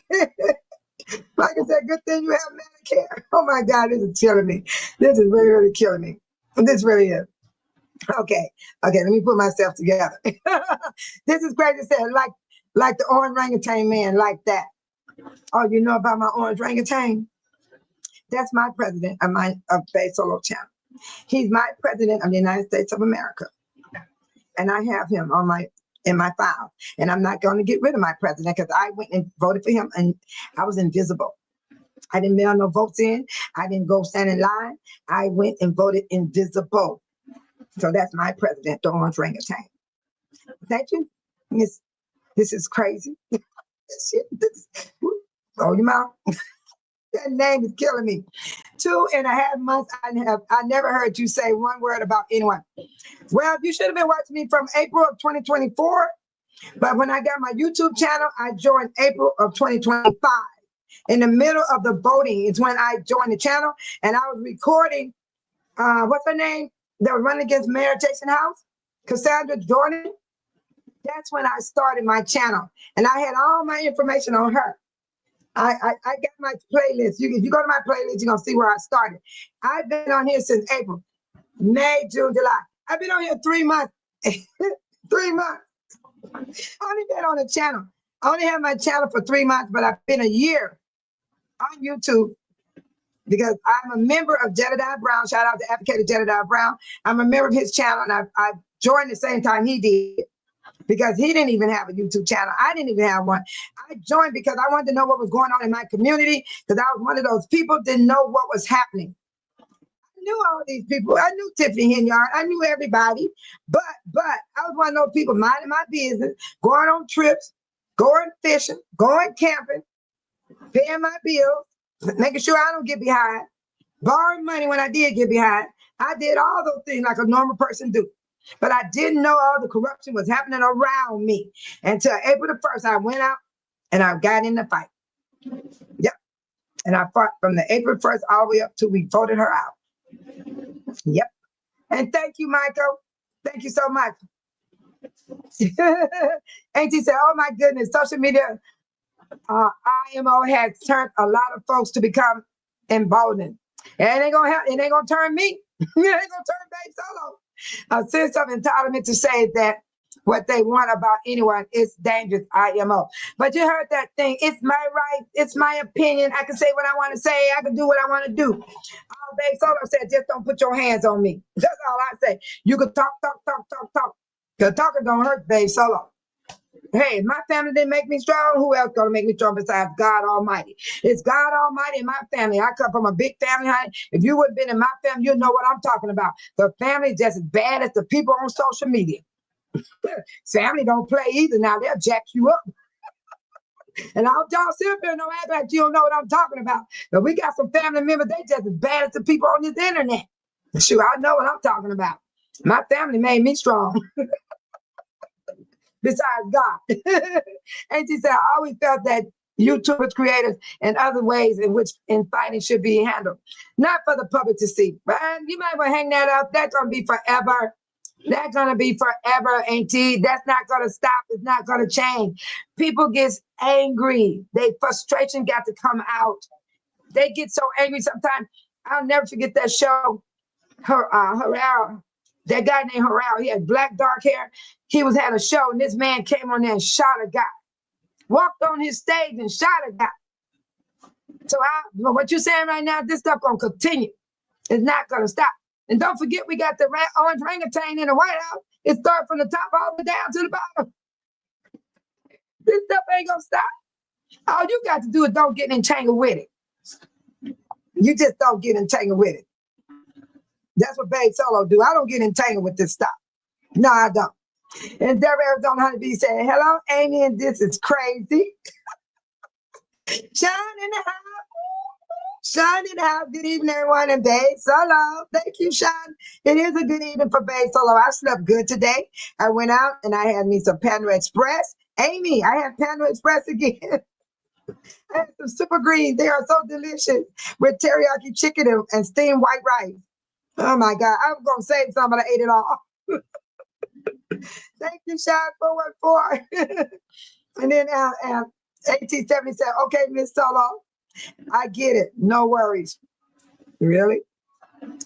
Like I said, good thing you have Medicare. Oh my God, this is killing me. This is really, really killing me. This really is. Okay, let me put myself together. This is crazy. Said like the orange orangutan man, like that. Oh, you know about my orange orangutan? That's my president of my Bay Solo channel. He's my president of the United States of America, and I have him in my file. And I'm not going to get rid of my president because I went and voted for him, and I was invisible. I didn't mail no votes in. I didn't go stand in line. I went and voted invisible. So that's my president, the orange orangutan. Thank you. This is crazy. Oh, your mouth. That name is killing me. 2.5 months. I never heard you say one word about anyone. Well, you should have been watching me from April of 2024. But when I got my YouTube channel, I joined April of 2025. In the middle of the voting is when I joined the channel, and I was recording. What's her name? That was running against Mayor Jason House, Cassandra Jordan. That's when I started my channel, and I had all my information on her. I got my playlist. If you go to my playlist, you're gonna see where I started. I've been on here since April, May, June, July. I've been on here 3 months. 3 months. I only been on the channel. I only have my channel for 3 months, but I've been a year on YouTube because I'm a member of Jedediah Brown. Shout out to Advocate Jedediah Brown. I'm a member of his channel, and I joined the same time he did because he didn't even have a YouTube channel. I didn't even have one. I joined because I wanted to know what was going on in my community because I was one of those people didn't know what was happening. I knew all these people. I knew Tiffany Henyard. I knew everybody, but I was one of those people minding my business, going on trips, going fishing, going camping, paying my bills, making sure I don't get behind, borrowing money when I did get behind. I did all those things like a normal person do. But I didn't know all the corruption was happening around me. Until April the 1st, I went out and I got in the fight. Yep. And I fought from the April 1st all the way up till we voted her out. Yep. And thank you, Michael. Thank you so much. Auntie said, oh my goodness, social media IMO has turned a lot of folks to become emboldened. And it ain't gonna help, it ain't gonna turn me. It ain't gonna turn Babe Solo. A sense of entitlement to say that what they want about anyone is dangerous, IMO. But you heard that thing. It's my right. It's my opinion. I can say what I want to say. I can do what I want to do. Babe Solo said, just don't put your hands on me. That's all I say. You can talk. Because talking don't hurt, Babe Solo. Hey, my family didn't make me strong. Who else gonna make me strong besides God Almighty? It's God Almighty in my family. I come from a big family, honey. If you would have been in my family, you know what I'm talking about. The family is just as bad as the people on social media. Family don't play either. Now they'll jack you up. And I'll y'all sit up there and don't act like you don't know what I'm talking about. But we got some family members, they just as bad as the people on this internet. Shoot, I know what I'm talking about. My family made me strong. Besides God. And she said, I always felt that YouTubers, creators, and other ways in which in fighting should be handled. Not for the public to see. But you might want to hang that up. That's going to be forever. That's going to be forever, Auntie. That's not going to stop. It's not going to change. People get angry. Their frustration got to come out. They get so angry sometimes. I'll never forget that show, Harrell. That guy named Harrell, he had black, dark hair. He was had a show, and this man came on there and shot a guy. Walked on his stage and shot a guy. So what you're saying right now, this stuff going to continue. It's not going to stop. And don't forget, we got the orange orangutan in the White House. It starts from the top all the way down to the bottom. This stuff ain't going to stop. All you got to do is don't get entangled with it. You just don't get entangled with it. That's what Babe Solo do. I don't get entangled with this stuff. No, I don't. And Deborah Arizona Honeybee said, hello, Amy, and this is crazy. Sean in the house. Sean in the house. Good evening, everyone, and Babe Solo. Thank you, Sean. It is a good evening for Babe Solo. I slept good today. I went out and I had me some Panda Express. Amy, I had Panda Express again. I had some super greens. They are so delicious with teriyaki chicken and steamed white rice. Oh my God. I was going to save some, but I ate it all. Thank you, Sean 414. And then AT70 said, okay, Miss Solo, I get it. No worries. Really?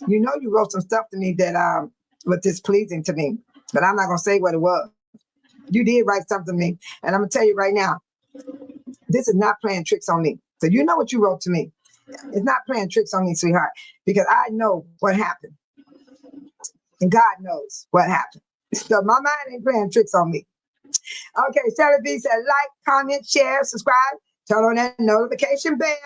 You know you wrote some stuff to me that was displeasing to me, but I'm not going to say what it was. You did write something to me, and I'm going to tell you right now, this is not playing tricks on me. So you know what you wrote to me. It's not playing tricks on me, sweetheart, because I know what happened. And God knows what happened. So my mind ain't playing tricks on me. Okay, Shelly B said, like, comment, share, subscribe, turn on that notification bell.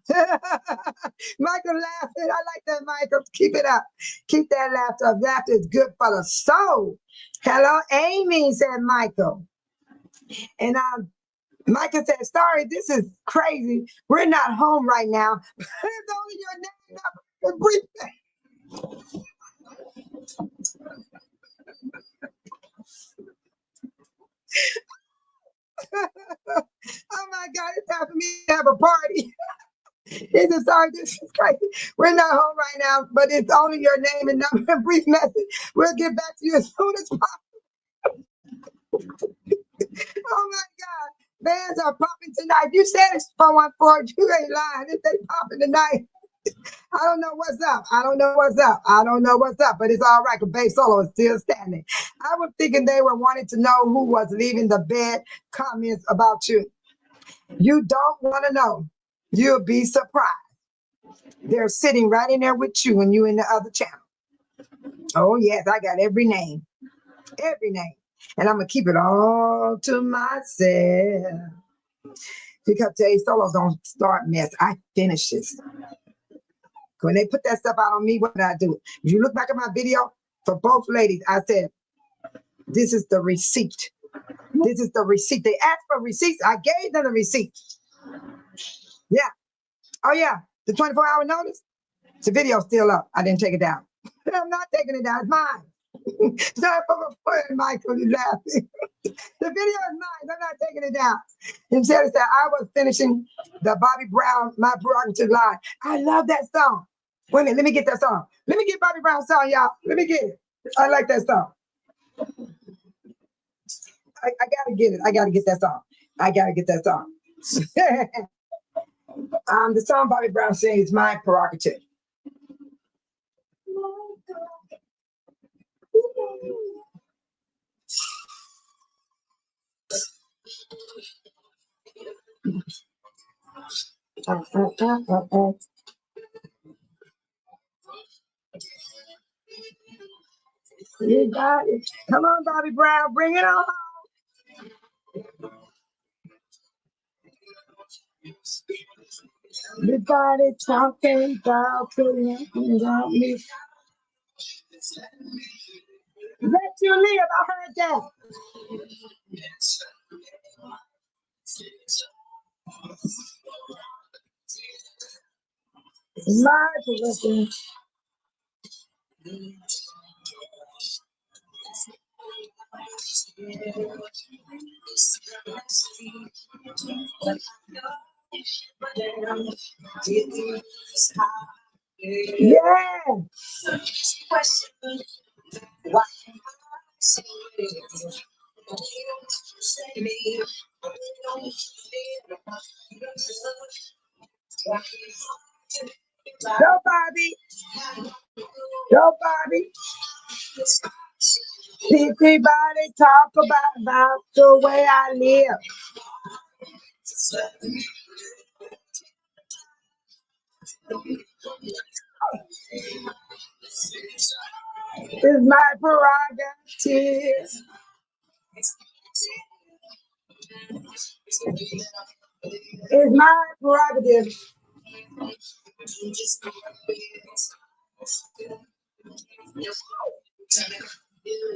Michael laughing. I like that, Michael. Keep it up. Keep that laughter up. Laughter is good for the soul. Hello, Amy, said Michael. And Michael said, sorry, this is crazy. We're not home right now. It's only your name. Brief. Oh my God, it's time for me to have a party. He said, sorry, this is crazy. We're not home right now, but it's only your name and number and brief message. We'll get back to you as soon as possible. Oh my God. Bands are popping tonight. You said it's 414. You ain't lying. If they popping tonight. I don't know what's up. I don't know what's up, but it's all right because Babe Solo is still standing. I was thinking they were wanting to know who was leaving the bed comments about you. You don't want to know. You'll be surprised. They're sitting right in there with you when you're in the other channel. Oh, yes, I got every name. Every name. And I'm going to keep it all to myself. Because Babe Solo don't start mess. I finish this. When they put that stuff out on me, what did I do? If you look back at my video, for both ladies, I said, this is the receipt. This is the receipt. They asked for receipts. I gave them the receipt. Yeah. Oh, yeah. The 24-hour notice. The video's still up. I didn't take it down. I'm not taking it down. It's mine. Sorry for my friend, Michael. You're laughing. The video is mine. I'm not taking it down. He said that I was finishing the Bobby Brown, My Prerogative line. I love that song. Wait a minute, let me get that song. Let me get Bobby Brown's song, y'all. Let me get it. I like that song. I gotta get it. I gotta get that song. I gotta get that song. The song Bobby Brown sings, My Prerogative. You got it. Come on, Bobby Brown, bring it on. You got it talking about me. Let you live. I heard that. My position. Yeah. Go, Bobby. Go, Bobby. Everybody talk about the way I live. It's my prerogative. It's my prerogative.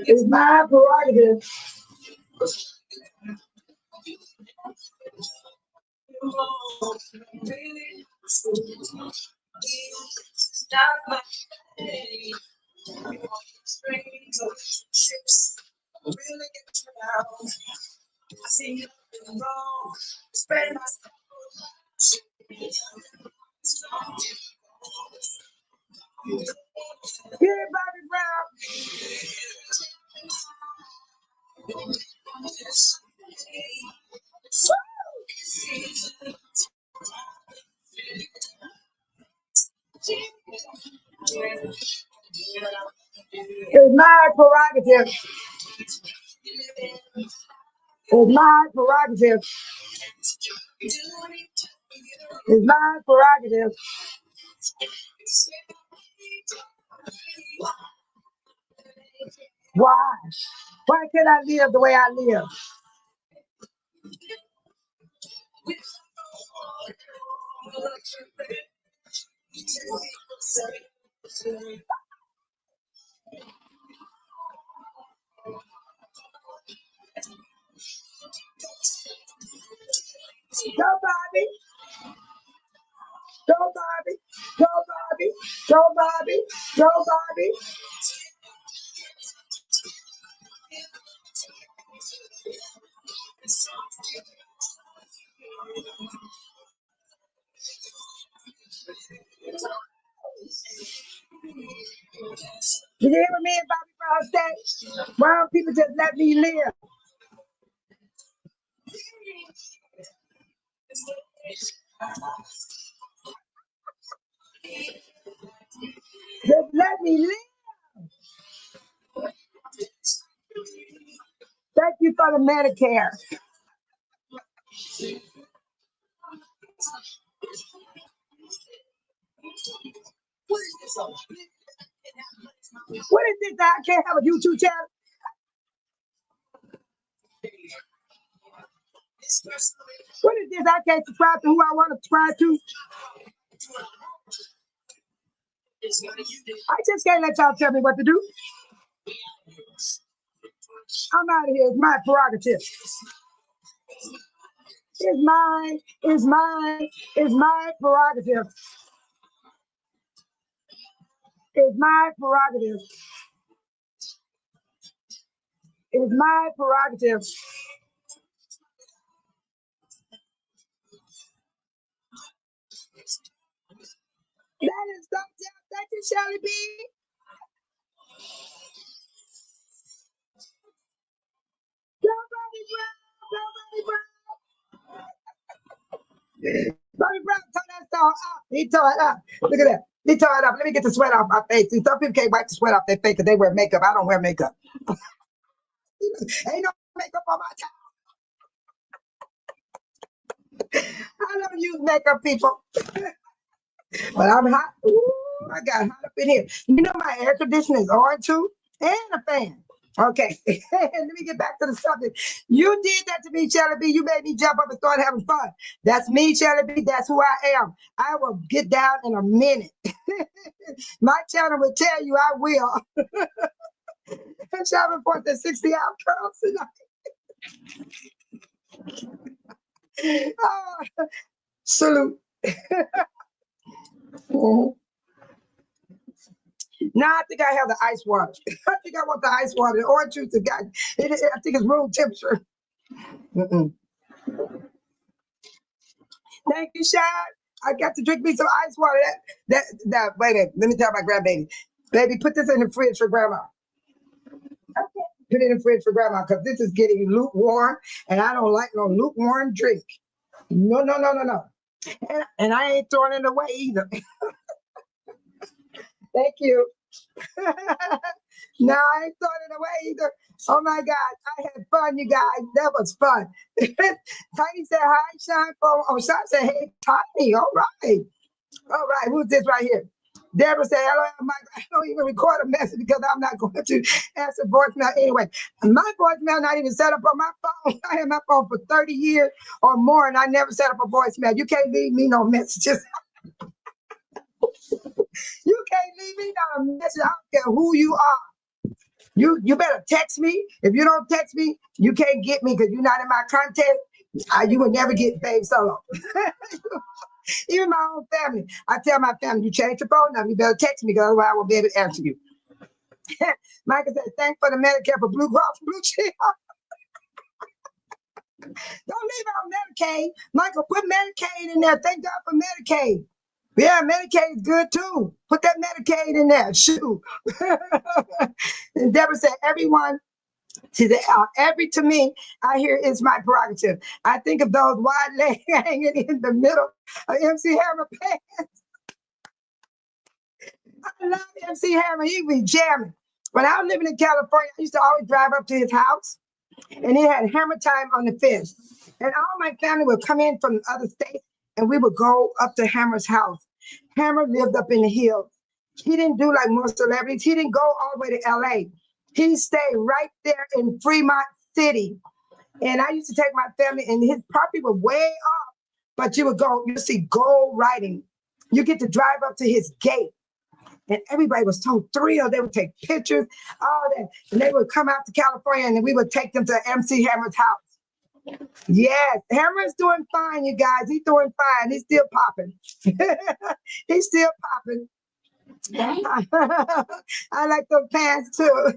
It's my prerogative. Get it, Bobby Brown. It's my prerogative. It's my prerogative. It's my prerogative. Why? Why can't I live the way I live? Go, Bobby. Go, Bobby. Go, Bobby. Go, Bobby. Go, Bobby. Did you hear what me and Bobby Brown say? Why don't people just let me live? Just let me live. Thank you for the Medicare. What is this? I can't have a YouTube channel? What is this? I can't subscribe to who I want to subscribe to? I just can't let y'all tell me what to do. I'm out of here. It's my prerogative. It's mine. It's mine. It's my prerogative. It's my prerogative. It's my prerogative. That is something. Thank you, Shelly B. Nobody Brown. Nobody Brown. Bobby Brown tore that song up. He tore it up. Look at that. He tore it up. Let me get the sweat off my face. See, some people can't wipe the sweat off their face because they wear makeup. I don't wear makeup. Ain't no makeup on my time. I don't use makeup, people. But I'm hot. Ooh, I got hot up in here. You know my air conditioner is on too, and a fan. Okay, let me get back to the subject. You did that to me, Shelly B. You made me jump up and start having fun. That's me, Shelly B. That's who I am. I will get down in a minute. My channel will tell you I will. Shelly report the 60-hour curls tonight. Oh, salute. Mhm. Now I think I have the ice water. I think I want the ice water. The orange juice has got. I think it's room temperature. Mm-mm. Thank you, Sean. I got to drink me some ice water. That. Wait a minute. Let me tell my grandbaby. Baby, put this in the fridge for grandma. Put it in the fridge for grandma because this is getting lukewarm, and I don't like no lukewarm drink. No, no, no, no, no. And I ain't throwing it away either. Thank you. No, I ain't throwing it away either. Oh my God, I had fun, you guys. That was fun. Tiny said hi, Sean. Oh, Sean said, hey, Tiny. All right. All right. Who's this right here? Deborah said, hello, Mike. I don't even record a message because I'm not going to answer voicemail anyway. My voicemail not even set up on my phone. I had my phone for 30 years or more, and I never set up a voicemail. You can't leave me no messages. You can't leave me no message. I don't care who you are. You better text me. If you don't text me, you can't get me because you're not in my contact. You will never get Babe Solo. Even my own family. I tell my family, you change your phone number, you better text me because otherwise I won't be able to answer you. Michael said, thanks for the Medicare for Blue Cross Blue Shield. Don't leave out Medicaid. Michael, put Medicaid in there. Thank God for Medicaid. Yeah, Medicaid is good too. Put that Medicaid in there. Shoot. And Deborah said, everyone, every to me, I hear is my prerogative. I think of those wide legs hanging in the middle of MC Hammer pants. I love MC Hammer. He be jamming. When I was living in California, I used to always drive up to his house, and he had Hammer Time on the fence. And all my family would come in from other states, and we would go up to Hammer's house. Hammer lived up in the hills. He didn't do like most celebrities. He didn't go all the way to LA. He stayed right there in Fremont City. And I used to take my family, and his property was way off, but you would go, you see gold writing. You get to drive up to his gate. And everybody was so thrilled. They would take pictures, all that. And they would come out to California, and we would take them to MC Hammer's house. Yes, Hammer's doing fine, you guys. He's doing fine. He's still popping. He's still popping. I like those pants too.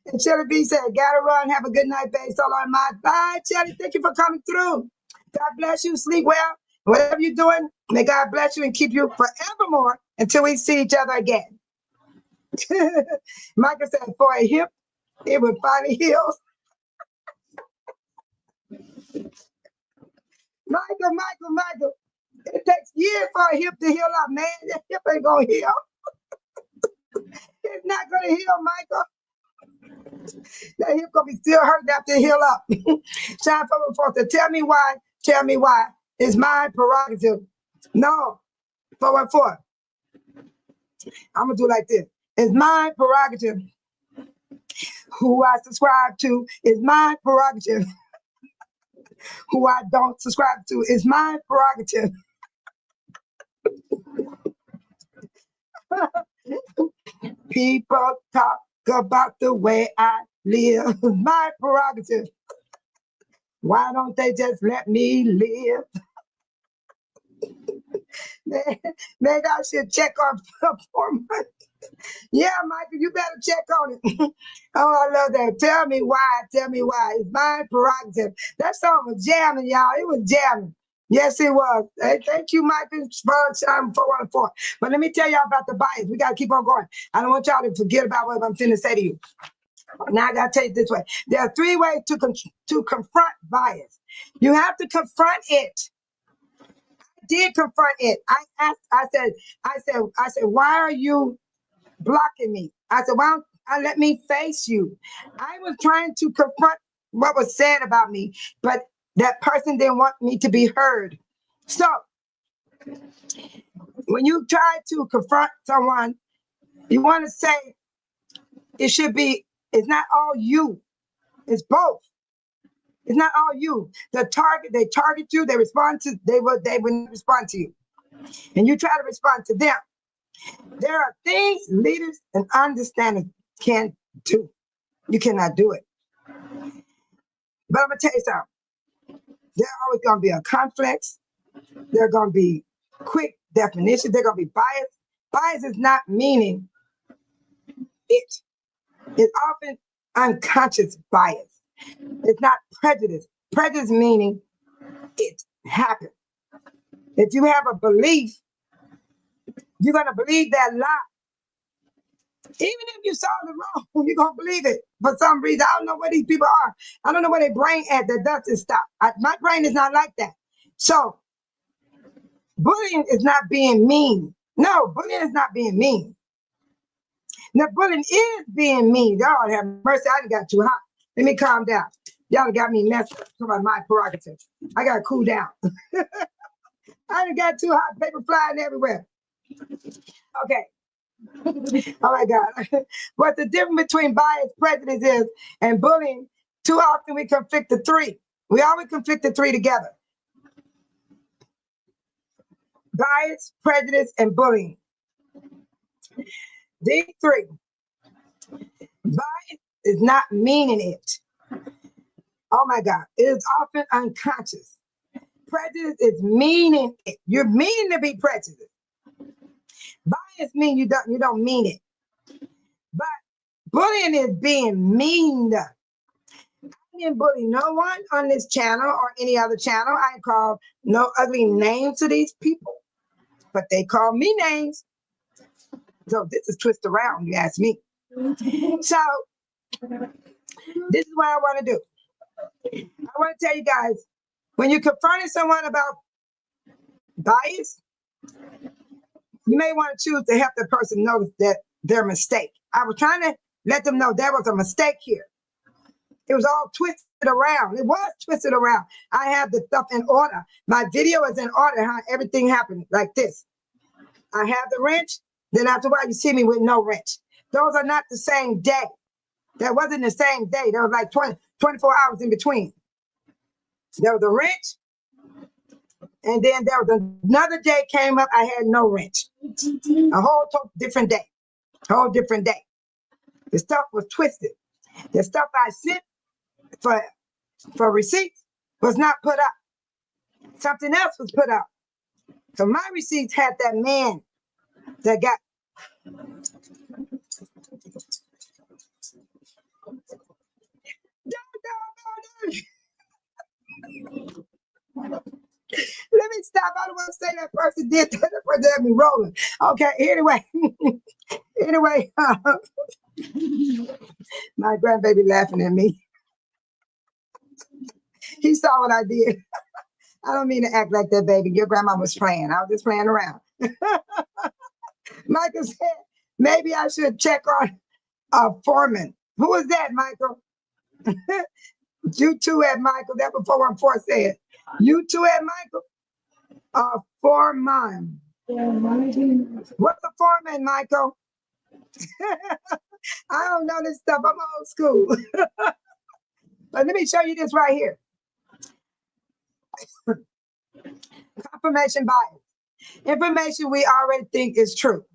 And Shelly B said, gotta run. Have a good night, babe. So long, my bye, Shelly. Thank you for coming through. God bless you. Sleep well. Whatever you're doing, may God bless you and keep you forevermore until we see each other again. Michael said, for a hip, it would finally heal. Michael. It takes years for a hip to heal up, man. That hip ain't gonna heal. It's not gonna heal, Michael. That hip gonna be still hurt after it heal up. Shine from forth to tell me why. It's my prerogative. No, 414. I'm gonna do like this. It's my prerogative. Who I subscribe to is my prerogative. Who I don't subscribe to is my prerogative. People talk about the way I live. My prerogative. Why don't they just let me live? Maybe I should check on for money. Yeah, Michael, you better check on it. Oh, I love that. Tell me why. Tell me why. It's my prerogative. That song was jamming, y'all. It was jamming. Yes, it was. Hey, thank you, Michael, for 414. But let me tell y'all about the bias. We got to keep on going. I don't want y'all to forget about what I'm finna say to you. Now I got to tell you this way. There are 3 ways to confront bias. You have to confront it. I did confront it. I said, why are you blocking me? I said, why don't let me face you? I was trying to confront what was said about me, but that person didn't want me to be heard. So when you try to confront someone, you want to say it's not all you, it's both. It's not all you. They target you, they would respond to you. And you try to respond to them. There are things leaders and understanders can't do. You cannot do it. But I'm gonna tell you something. There's always gonna be a conflict. There are gonna be quick definitions. They're gonna be bias. Bias is not meaning it. It's often unconscious bias. It's not prejudice. Prejudice meaning it happened. If you have a belief, you're gonna believe that lie. Even if you saw it wrong, you're gonna believe it for some reason. I don't know where these people are. I don't know where their brain at that doesn't stop. My brain is not like that. So bullying is not being mean. No, bullying is not being mean. Now, bullying is being mean. Y'all have mercy. I done got too hot. Let me calm down. Y'all done got me messed up. Talking about my prerogative. I gotta cool down. I done got too hot. Paper flying everywhere. Okay. Oh my God. What the difference between bias, prejudice is and bullying, too often we conflict the 3. We always conflict the 3 together. Bias, prejudice, and bullying. These 3. Bias is not meaning it. Oh my God. It is often unconscious. Prejudice is meaning it. You're meaning to be prejudiced. Bias means you don't mean it. But bullying is being mean. I didn't bully no one on this channel or any other channel. I call no ugly names to these people, but they call me names. So this is twist around, you ask me. So this is what I want to do. I want to tell you guys, when you're confronting someone about bias, you may want to choose to help the person notice that their mistake. I was trying to let them know there was a mistake here. It was all twisted around. It was twisted around. I have the stuff in order. My video is in order, how everything happened like this. I have the wrench, then after a while you see me with no wrench. Those are not the same day. That wasn't the same day. There was like 24 hours in between. There was a wrench, and then there was another day came up, I had no wrench. A whole different day. Whole different day. The stuff was twisted. The stuff I sent for receipts was not put up. Something else was put up. So my receipts had that man that got. Let me stop. I don't want to say that person did that. That person had me rolling. Okay, anyway, my grandbaby laughing at me. He saw what I did. I don't mean to act like that, baby. Your grandma was playing. I was just playing around. Michael said, maybe I should check on Foreman. Who is that, Michael? You too at Michael. That's what 414 said. You too at Michael? Foreman. What's a foreman, Michael? I don't know this stuff. I'm old school. But let me show you this right here. Confirmation bias. Information we already think is true.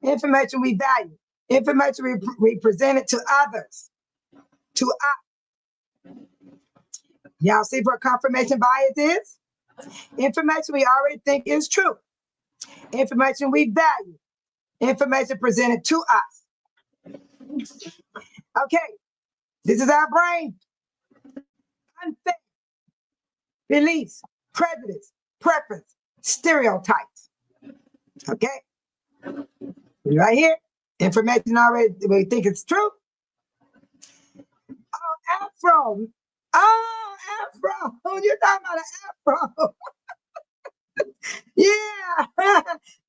Information we value. Information we presented to others. To us. Y'all see what confirmation bias is? Information we already think is true. Information we value. Information presented to us. Okay, this is our brain. Unfair beliefs, prejudice, preference, stereotypes. Okay, right here, information already we think it's true. Oh, afro. Oh, afro. You're talking about an afro. Yeah,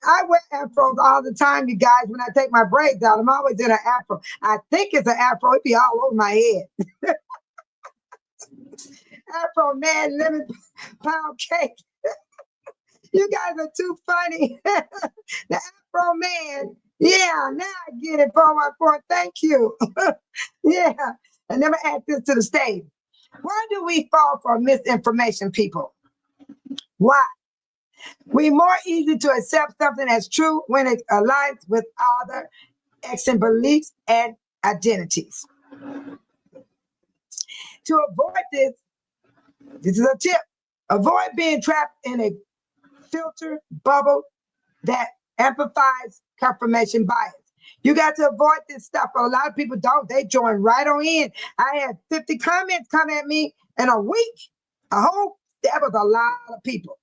I wear afros all the time, you guys. When I take my braids out, I'm always in an afro. I think it's an afro. It be all over my head. Afro man, lemon pound cake. You guys are too funny. The Afro man. Yeah, now I get it, 414. Thank you. Yeah, I never add this to the stage. Why do we fall for misinformation, people? Why? We're more easy to accept something as true when it aligns with other excellent beliefs and identities. To avoid this is a tip. Avoid being trapped in a filter bubble that amplifies confirmation bias. You got to avoid this stuff. A lot of people don't. They join right on in. I had 50 comments come at me in a week. That was a lot of people.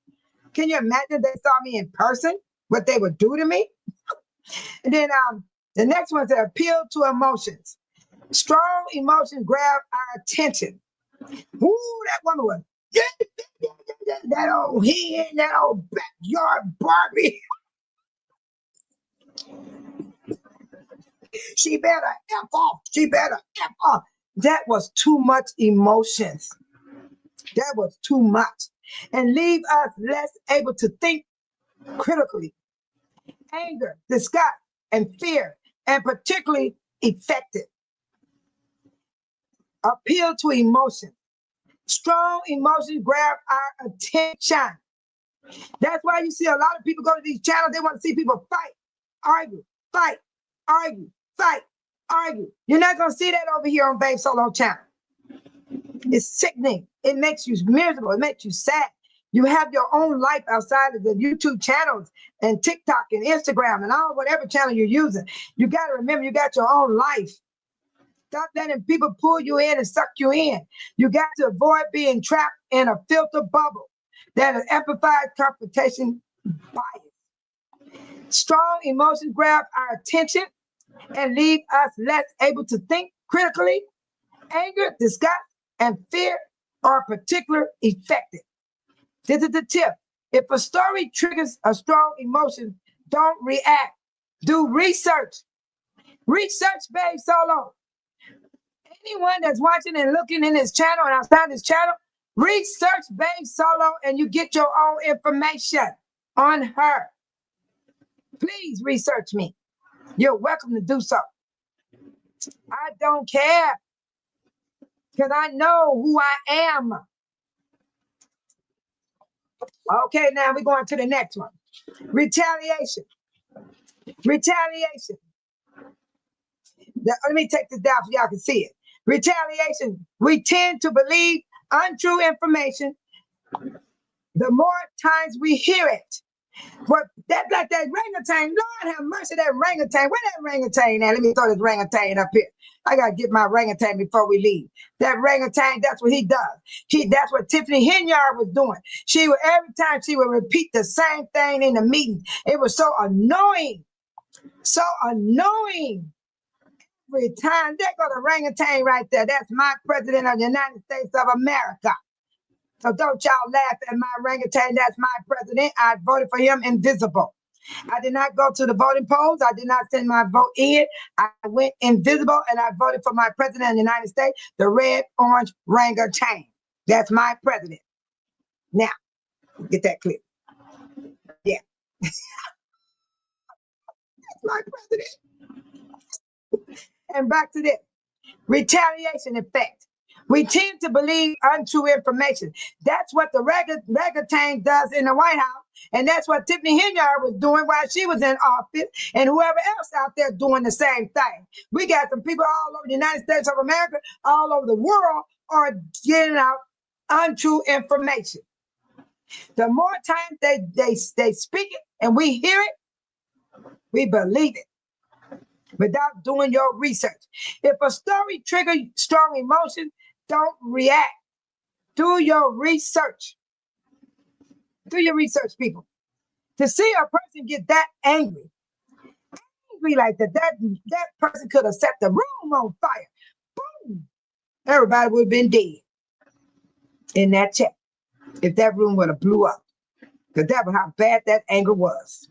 Can you imagine if they saw me in person, what they would do to me? And then the next one is appeal to emotions. Strong emotions grab our attention. Ooh, that woman was that old hen, that old backyard Barbie. She better F off. She better F off. That was too much emotions. That was too much. And leave us less able to think critically. Anger, disgust, and fear, and particularly effective. Appeal to emotion. Strong emotions grab our attention. That's why you see a lot of people go to these channels. They want to see people fight, argue, fight, argue, fight, argue. You're not going to see that over here on Babe Solo channel. It's sickening. It makes you miserable. It makes you sad. You have your own life outside of the YouTube channels and TikTok and Instagram and all whatever channel you're using. You got to remember you got your own life. Stop letting people pull you in and suck you in. You got to avoid being trapped in a filter bubble that amplifies confrontation bias. Strong emotions grab our attention and leave us less able to think critically. Anger, disgust, and fear are particularly effective. This is the tip. If a story triggers a strong emotion, don't react. Do research. Research, Babe Solo. Anyone that's watching and looking in this channel and outside this channel, research Babe Solo and you get your own information on her. Please research me. You're welcome to do so. I don't care because I know who I am. Okay, now we're going to the next one. Retaliation. Retaliation. Let me take this down so y'all can see it. Retaliation. We tend to believe untrue information the more times we hear it. But that's like that orangutan. Lord have mercy, that orangutan. Where that orangutan at? Let me throw this orangutan up here. I gotta get my orangutan before we leave. That orangutan, that's what he does. That's what Tiffany Henyard was doing. Every time she would repeat the same thing in the meeting. It was so annoying. So annoying. Every time. There go the orangutan right there. That's my president of the United States of America. So don't y'all laugh at my orangutan. That's my president. I voted for him invisible. I did not go to the voting polls. I did not send my vote in. I went invisible and I voted for my president of the United States, the red, orange orangutan. That's my president. Now, get that clear. Yeah. That's my president. And back to this. Retaliation effect. We tend to believe untrue information. That's what the orangutan does in the White House. And that's what Tiffany Henyard was doing while she was in office. And whoever else out there doing the same thing. We got some people all over the United States of America, all over the world, are getting out untrue information. The more times they speak it and we hear it, we believe it without doing your research. If a story triggers strong emotions, don't react. Do your research. Do your research, people. To see a person get that angry like that person could have set the room on fire. Boom! Everybody would have been dead in that chat if that room would have blew up. Because that was how bad that anger was.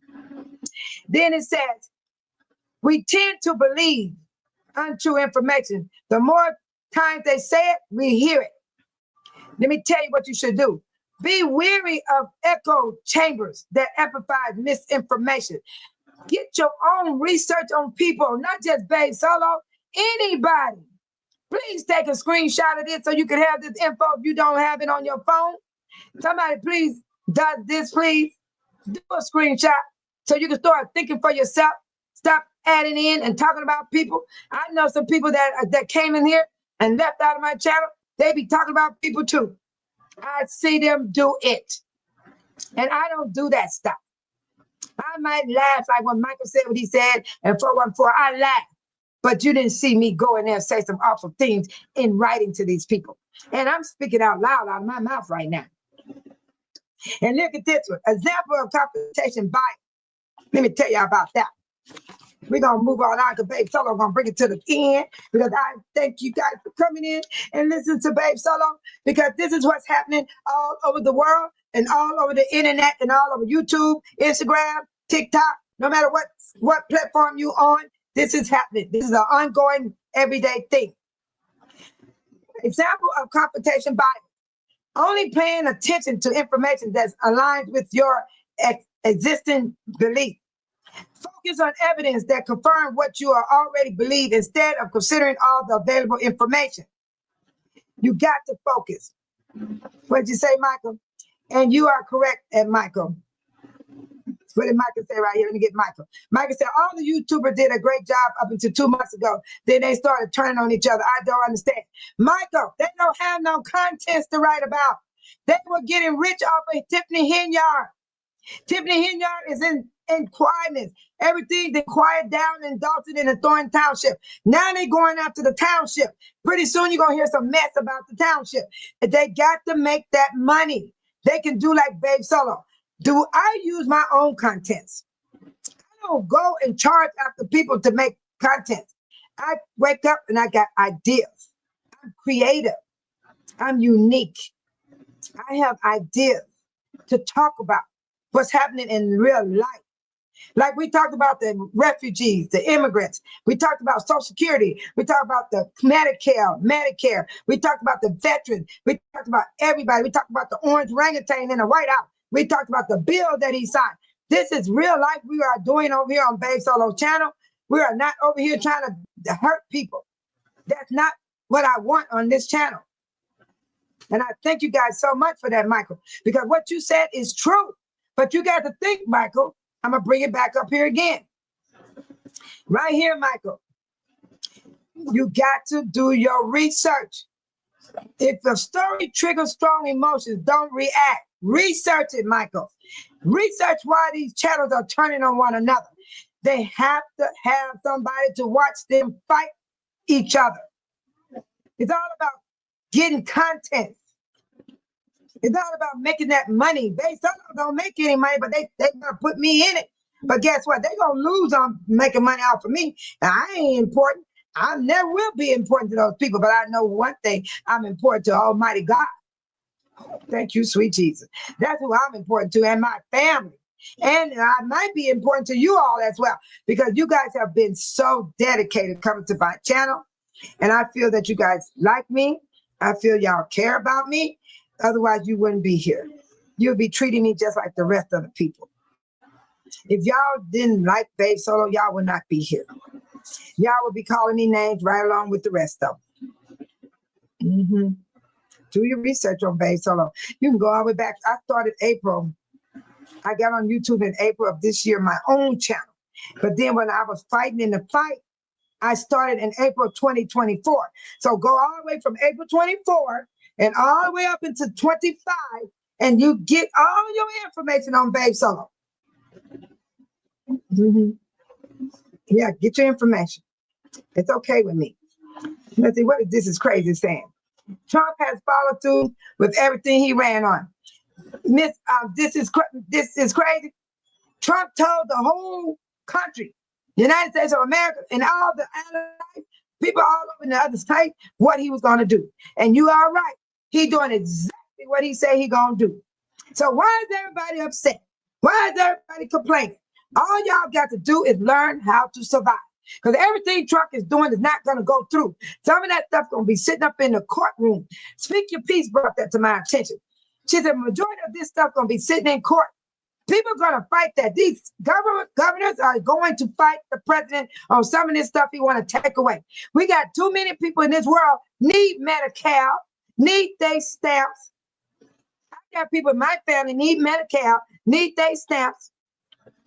Then it says, we tend to believe untrue information. The more times they say it, we hear it. Let me tell you what you should do. Be weary of echo chambers that amplify misinformation. Get your own research on people, not just Babe Solo, anybody. Please take a screenshot of this so you can have this info if you don't have it on your phone. Somebody please does this, please. Do a screenshot so you can start thinking for yourself. Stop adding in and talking about people. I know some people that came in here and left out of my channel. They be talking about people too. I see them do it. And I don't do that stuff. I might laugh like when Michael said what he said and 414, I laugh. But you didn't see me go in there and say some awful things in writing to these people. And I'm speaking out loud out of my mouth right now. And look at this one, example of confrontation bias. Let me tell you about that. We're going to move on because Babe Solo going to bring it to the end because I thank you guys for coming in and listening to Babe Solo because this is what's happening all over the world and all over the internet and all over YouTube, Instagram, TikTok, no matter what platform you on, this is happening. This is an ongoing everyday thing. Example of confrontation bias. Only paying attention to information that's aligned with your existing belief. Focus on evidence that confirm what you are already believe instead of considering all the available information. You got to focus. What did you say, Michael? And you are correct, Michael. What did Michael say right here? Let me get Michael. Michael said, all the YouTubers did a great job up until 2 months ago. Then they started turning on each other. I don't understand. Michael, they don't have no contents to write about. They were getting rich off of Tiffany Henyard. Tiffany Henyard is in quietness. Everything they quiet down in Dalton and in Thornton Township. Now they going after the township. Pretty soon you're going to hear some mess about the township. They got to make that money. They can do like Babe Solo. Do I use my own contents? I don't go and charge after people to make content. I wake up and I got ideas. I'm creative. I'm unique. I have ideas to talk about what's happening in real life. Like we talked about the refugees, the immigrants. We talked about Social Security. We talked about the Medicare. We talked about the veterans. We talked about everybody. We talked about the orange orangutan in the White House. We talked about the bill that he signed. This is real life we are doing over here on Babe Solo channel. We are not over here trying to hurt people. That's not what I want on this channel. And I thank you guys so much for that, Michael, because what you said is true. But you got to think, Michael, I'm going to bring it back up here again. Right here, Michael. You got to do your research. If the story triggers strong emotions, don't react. Research it, Michael. Research why these channels are turning on one another. They have to have somebody to watch them fight each other. It's all about getting content. It's all about making that money. They don't make any money, but they gonna put me in it. But guess what? They gonna lose on making money off of me. Now, I ain't important. I never will be important to those people, but I know one thing. I'm important to Almighty God. Thank you, sweet Jesus. That's who I'm important to, and my family. And I might be important to you all as well, because you guys have been so dedicated coming to my channel. And I feel that you guys like me. I feel y'all care about me. Otherwise, you wouldn't be here. You'd be treating me just like the rest of the people. If y'all didn't like Babe Solo, y'all would not be here. Y'all would be calling me names right along with the rest of them. Do your research on Babe Solo. You can go all the way back. I started April. I got on YouTube in April of this year, my own channel. But then when I was fighting in the fight, I started in April 2024. So go all the way from April 24 and all the way up into 25 and you get all your information on Babe Solo. Yeah, get your information. It's okay with me. Let's see, what is this is crazy saying? Trump has followed through with everything he ran on. This is crazy. Trump told the whole country, the United States of America, and all the allies, people all over in the other state, what he was going to do. And you are right. He doing exactly what he said he going to do. So why is everybody upset? Why is everybody complaining? All y'all got to do is learn how to survive. Because everything Trump is doing is not going to go through. Some of that stuff going to be sitting up in the courtroom. Speak Your Peace brought that to my attention. She said, majority of this stuff going to be sitting in court. People are going to fight that. These governors are going to fight the president on some of this stuff he want to take away. We got too many people in this world need Medi-Cal, need their stamps. I got people in my family need Medi-Cal, need their stamps.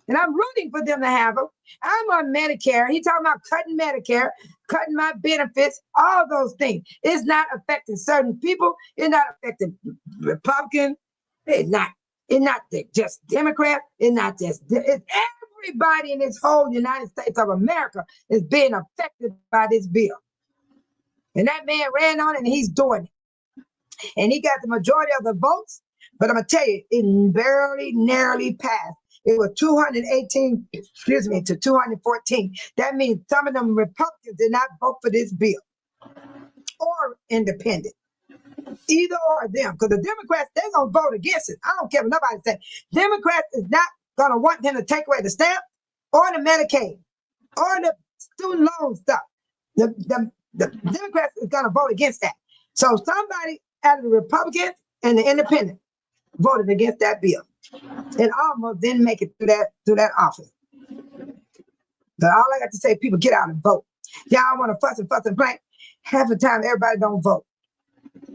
And I'm rooting for them to have them. I'm on Medicare. He talking about cutting Medicare, cutting my benefits, all those things. It's not affecting certain people. It's not affecting Republicans. It's not just Democrats. It's not just, it's everybody in this whole United States of America is being affected by this bill. And that man ran on and he's doing it. And he got the majority of the votes. But I'm going to tell you, it barely, narrowly passed. It was 218, to 214. That means some of them Republicans did not vote for this bill or independent. Either or them, because the Democrats, they're going to vote against it. I don't care what nobody says. Democrats is not going to want them to take away the stamp or the Medicaid or the student loan stuff. The Democrats is going to vote against that. So somebody out of the Republicans and the independent voted against that bill. And almost didn't make it through that office. But all I got to say, people get out and vote. Y'all want to fuss and blank. Half the time, everybody don't vote.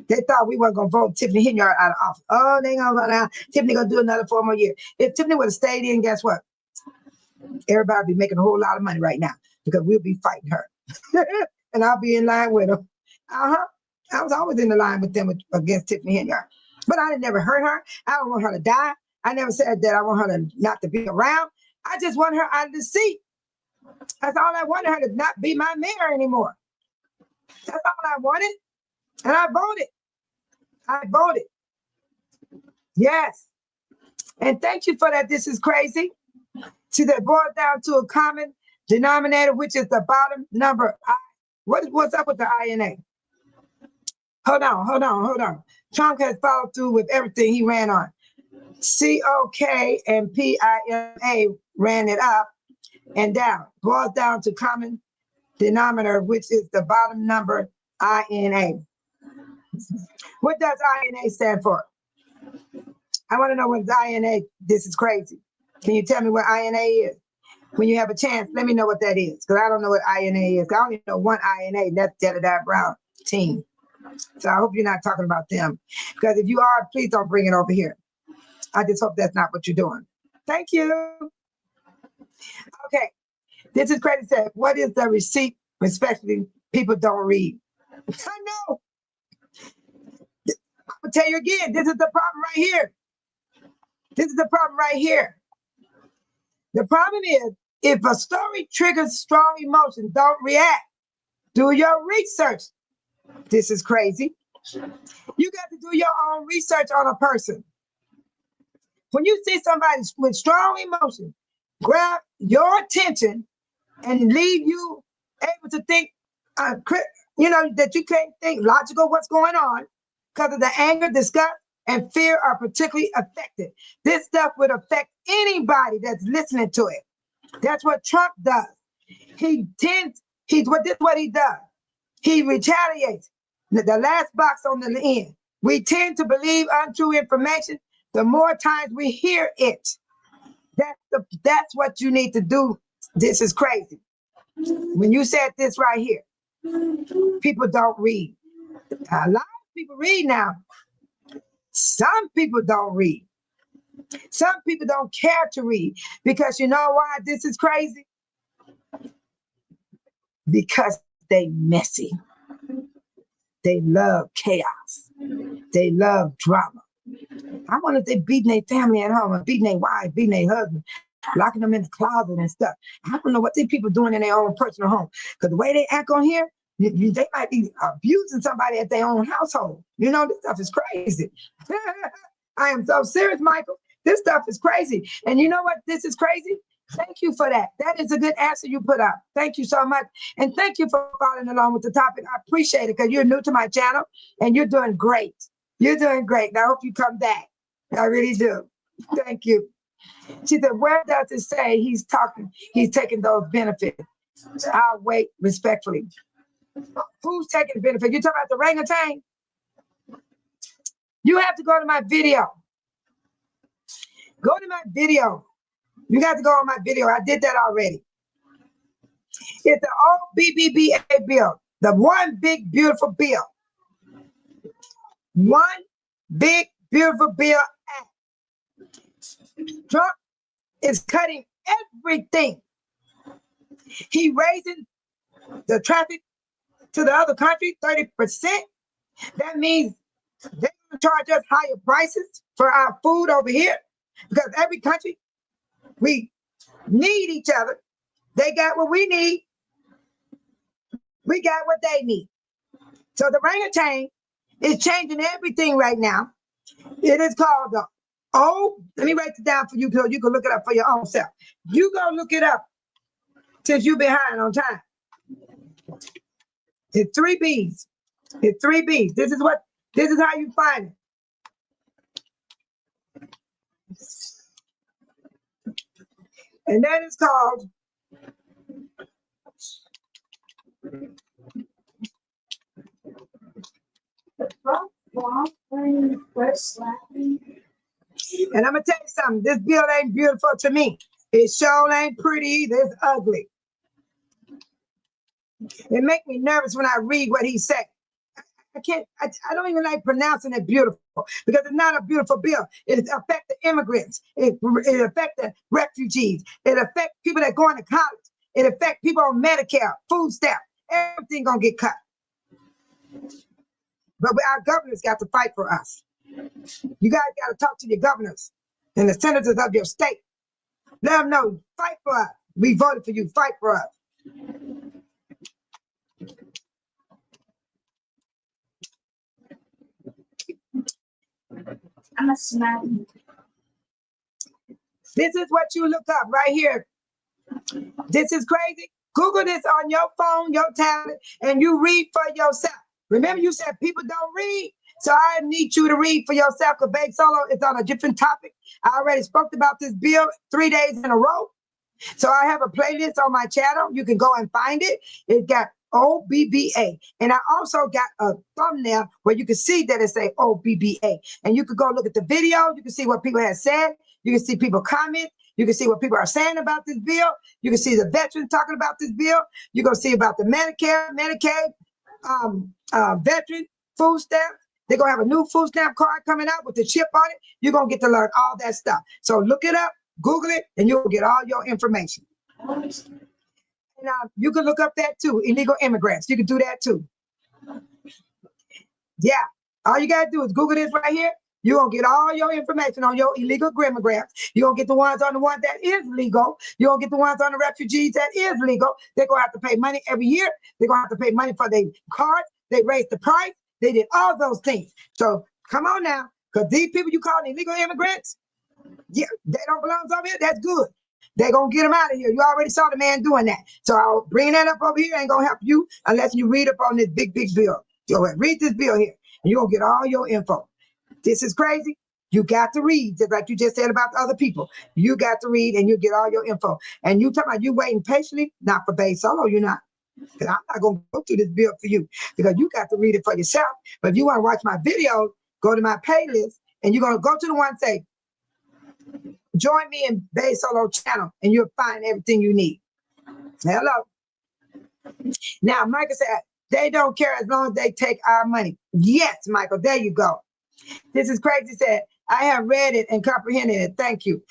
They thought we weren't going to vote Tiffany Henyard out of office. Oh, they ain't going to vote now. Tiffany going to do another 4 more years. If Tiffany would have stayed in, guess what? Everybody would be making a whole lot of money right now because we'll be fighting her. And I'll be in line with them. I was always in the line with them against Tiffany Henyard. But I never hurt her. I don't want her to die. I never said that I want her to not to be around. I just want her out of the seat. That's all I wanted, her to not be my mayor anymore. That's all I wanted. And I voted. Yes. And thank you for that. This is crazy. See, that boiled down to a common denominator, which is the bottom number. What's up with the INA? Hold on. Trump has followed through with everything he ran on. COK and PIMA ran it up and down. Boils down to common denominator, which is the bottom number, INA. What does INA stand for? I want to know what INA, this is crazy. Can you tell me what INA is? When you have a chance, let me know what that is, because I don't know what INA is. I only know one INA, and that's Jedediah Brown team. So I hope you're not talking about them, because if you are, please don't bring it over here. I just hope that's not what you're doing. Thank you. Okay. This is crazy. Said, what is the receipt? Especially people don't read. I know. I'm going to tell you again. This is the problem right here. The problem is, if a story triggers strong emotions, don't react. Do your research. This is crazy. You got to do your own research on a person. When you see somebody with strong emotion, grab your attention and leave you able to think, that you can't think logical what's going on because of the anger, disgust, and fear are particularly affected. This stuff would affect anybody that's listening to it. That's what Trump does. This is what he does. He retaliates. The last box on the end. We tend to believe untrue information the more times we hear it. That's what you need to do. This is crazy. When you said this right here, people don't read. A lot of people read now. Some people don't read. Some people don't care to read, because you know why this is crazy? Because they messy. They love chaos. They love drama. I wonder if they beating their family at home, or beating their wife, beating their husband, locking them in the closet and stuff. I don't know what these people doing in their own personal home. Because the way they act on here, they might be abusing somebody at their own household. You know, this stuff is crazy. I am so serious, Michael. This stuff is crazy. And you know what? This is crazy. Thank you for that. That is a good answer you put up. Thank you so much. And thank you for following along with the topic. I appreciate it because you're new to my channel and you're doing great. You're doing great. And I hope you come back. I really do. Thank you. She said, where does it say he's taking those benefits? I'll wait respectfully. Who's taking the benefit? You talking about the orangutan? You have to go to my video. Go to my video. You got to go on my video. I did that already. It's the OBBBA bill. The one big, beautiful bill. One big, beautiful bill act. Trump is cutting everything. He raising the traffic to the other country 30%. That means they're going to charge us higher prices for our food over here because every country, we need each other. They got what we need. We got what they need. So the orangutan is changing everything right now. It is called the let me write it down for you so you can look it up for your own self. You go look it up since you're behind on time. It's 3 B's. It's 3 B's. This is how you find it. And that is called and I'm gonna tell you something, this bill ain't beautiful to me. It sure ain't pretty, it's ugly. It makes me nervous when I read what he said. I don't even like pronouncing it beautiful because it's not a beautiful bill. It affects the immigrants. It affects the refugees. It affects people that are going to college. It affects people on Medicare, food stamps. Everything gonna get cut. But our governors got to fight for us. You guys got to talk to your governors and the senators of your state. Let them know, fight for us. We voted for you, fight for us. I'm a smile. This is what you look up right here. This is crazy. Google this on your phone, your tablet, and you read for yourself. Remember, you said people don't read. So I need you to read for yourself because Babe Solo is on a different topic. I already spoke about this bill 3 days in a row. So I have a playlist on my channel. You can go and find it. It got OBBA. And I also got a thumbnail where you can see that it say OBBA. And you can go look at the video. You can see what people have said. You can see people comment. You can see what people are saying about this bill. You can see the veterans talking about this bill. You're going to see about the Medicare, Medicaid, veteran, food stamps. They're going to have a new food stamp card coming out with the chip on it. You're going to get to learn all that stuff. So look it up, Google it, and you'll get all your information. And you can look up that too, illegal immigrants. You can do that too. Yeah, all you got to do is Google this right here. You're going to get all your information on your illegal immigrants. You're going to get the ones on the one that is legal. You're going to get the ones on the refugees that is legal. They're going to have to pay money every year. They're going to have to pay money for their card. They raised the price. They did all those things. So come on now, because these people you call illegal immigrants, yeah, they don't belong over here. That's good. They're going to get them out of here. You already saw the man doing that. So I'll bring that up over here. Ain't going to help you unless you read up on this big, big bill. Go ahead, read this bill here, and you're going to get all your info. This is crazy. You got to read, just like you just said about the other people. You got to read, and you get all your info. And you talking about you waiting patiently, not for Babe Solo, you're not. Because I'm not going to go through this bill for you because you got to read it for yourself. But if you want to watch my videos, go to my playlist and you're going to go to the one say, join me in Babe Solo channel and you'll find everything you need. Hello. Now, Michael said, they don't care as long as they take our money. Yes, Michael, there you go. This is crazy. Said, I have read it and comprehended it. Thank you.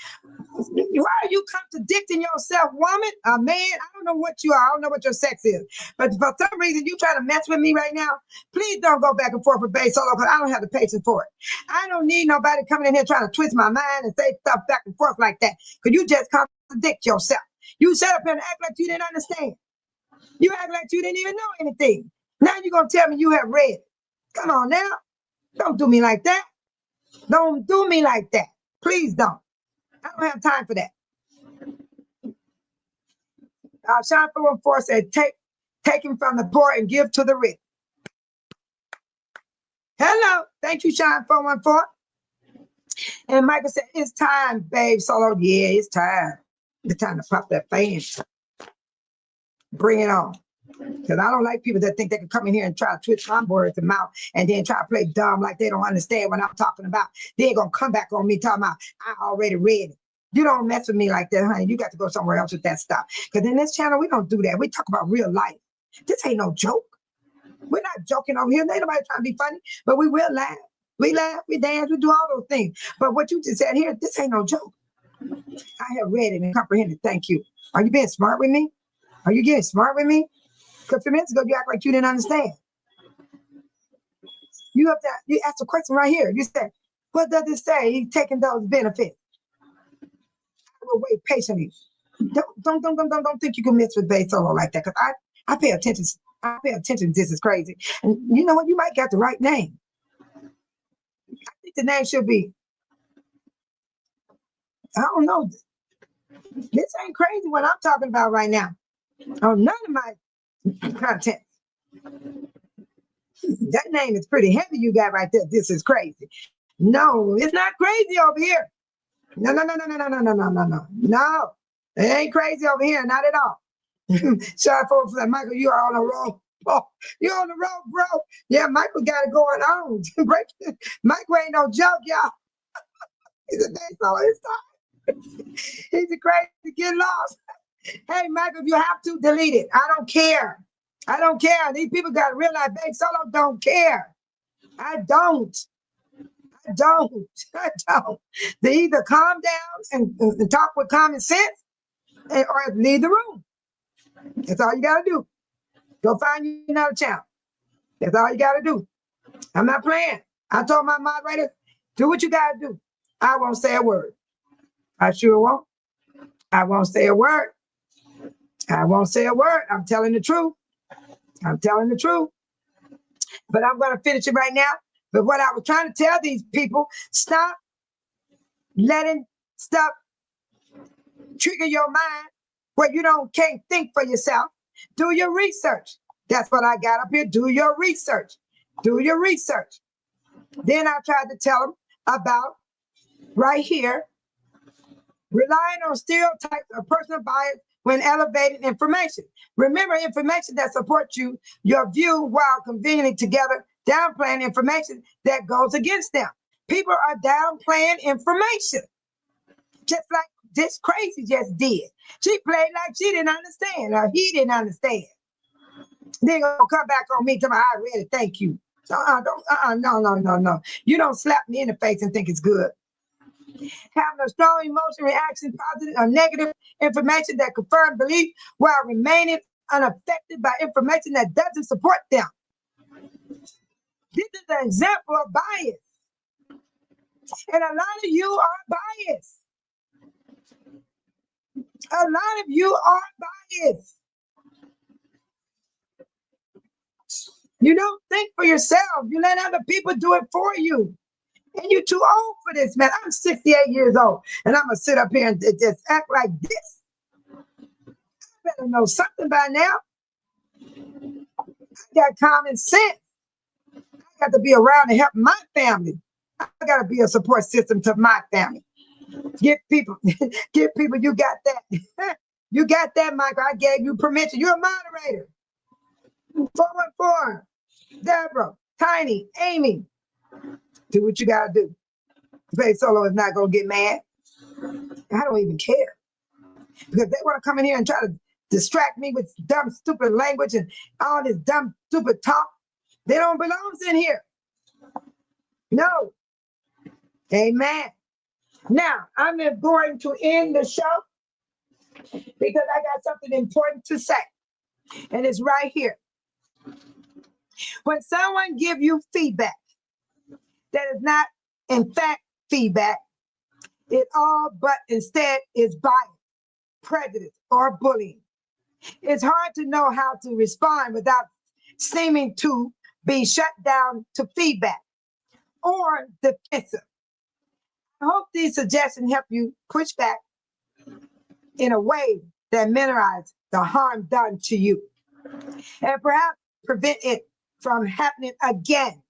Why are you contradicting yourself, woman? A man? I don't know what you are. I don't know what your sex is. But for some reason, you trying to mess with me right now. Please don't go back and forth with Babe Solo because I don't have the patience for it. I don't need nobody coming in here trying to twist my mind and say stuff back and forth like that because you just contradict yourself. You sat up here and act like you didn't understand. You act like you didn't even know anything. Now you're going to tell me you have read. Come on now. Don't do me like that. Don't do me like that. Please don't. I don't have time for that. Sean 414 said, take him from the poor and give to the rich. Hello. Thank you, Sean 414. And Michael said, it's time, Babe Solo. Yeah, it's time. It's time to pop that fan. Bring it on. Because I don't like people that think they can come in here and try to twist my words and mouth and then try to play dumb like they don't understand what I'm talking about. They ain't going to come back on me talking about, I already read it. You don't mess with me like that, honey. You got to go somewhere else with that stuff. Because in this channel, we don't do that. We talk about real life. This ain't no joke. We're not joking over here. Ain't nobody trying to be funny, but we will laugh. We laugh, we dance, we do all those things. But what you just said here, this ain't no joke. I have read it and comprehended. Thank you. Are you being smart with me? Are you getting smart with me? Because a few minutes ago, you act like you didn't understand. You asked a question right here. You said, what does it say? He's taking those benefits. I will wait patiently. Don't think you can mess with Babe Solo like that. Because I pay attention. I pay attention. This is crazy. And you know what? You might get the right name. I think the name should be, I don't know. This ain't crazy what I'm talking about right now. Oh, none of my content. That name is pretty heavy you got right there. This is crazy. No, it's not crazy over here. No. No, it ain't crazy over here. Not at all. Sorry for Michael, you are on the road. Oh, you're on the road, bro. Yeah, Michael got it going on. Michael ain't no joke, y'all. He's a Babe Solo. He's a crazy, get lost. Hey, Michael, if you have to, delete it. I don't care. I don't care. These people got to realize Babe Solo don't care. I don't. They either calm down and talk with common sense or leave the room. That's all you got to do. Go find you another channel. That's all you got to do. I'm not playing. I told my moderator, do what you got to do. I won't say a word. I sure won't. I won't say a word. I won't say a word. I'm telling the truth. I'm telling the truth. But I'm going to finish it right now. But what I was trying to tell these people, stop letting stuff trigger your mind where you can't think for yourself. Do your research. That's what I got up here. Do your research. Do your research. Then I tried to tell them about right here, relying on stereotypes of personal bias when elevating information. Remember, information that supports your view while convening together, downplaying information that goes against them. People are downplaying information, just like this crazy just did. She played like she didn't understand or he didn't understand. They're gonna come back on me to my I read it. Thank you. No. You don't slap me in the face and think it's good. Having a strong emotion reaction, positive or negative information that confirm belief while remaining unaffected by information that doesn't support them. This is an example of bias. And a lot of you are biased. A lot of you are biased. You don't think for yourself. You let other people do it for you. And you're too old for this, man. I'm 68 years old, and I'm going to sit up here and just act like this. I better know something by now. I got common sense. I got to be around to help my family. I got to be a support system to my family. Give people, you got that. You got that, Michael. I gave you permission. You're a moderator. 414, Deborah, Tiny, Amy. Do what you got to do. Babe Solo is not going to get mad. I don't even care. Because they want to come in here and try to distract me with dumb, stupid language and all this dumb, stupid talk. They don't belong in here. No. Amen. Now, I'm going to end the show because I got something important to say. And it's right here. When someone gives you feedback that is not, in fact, feedback, it all but instead is bias, prejudice, or bullying. It's hard to know how to respond without seeming to be shut down to feedback or defensive. I hope these suggestions help you push back in a way that minimizes the harm done to you and perhaps prevent it from happening again,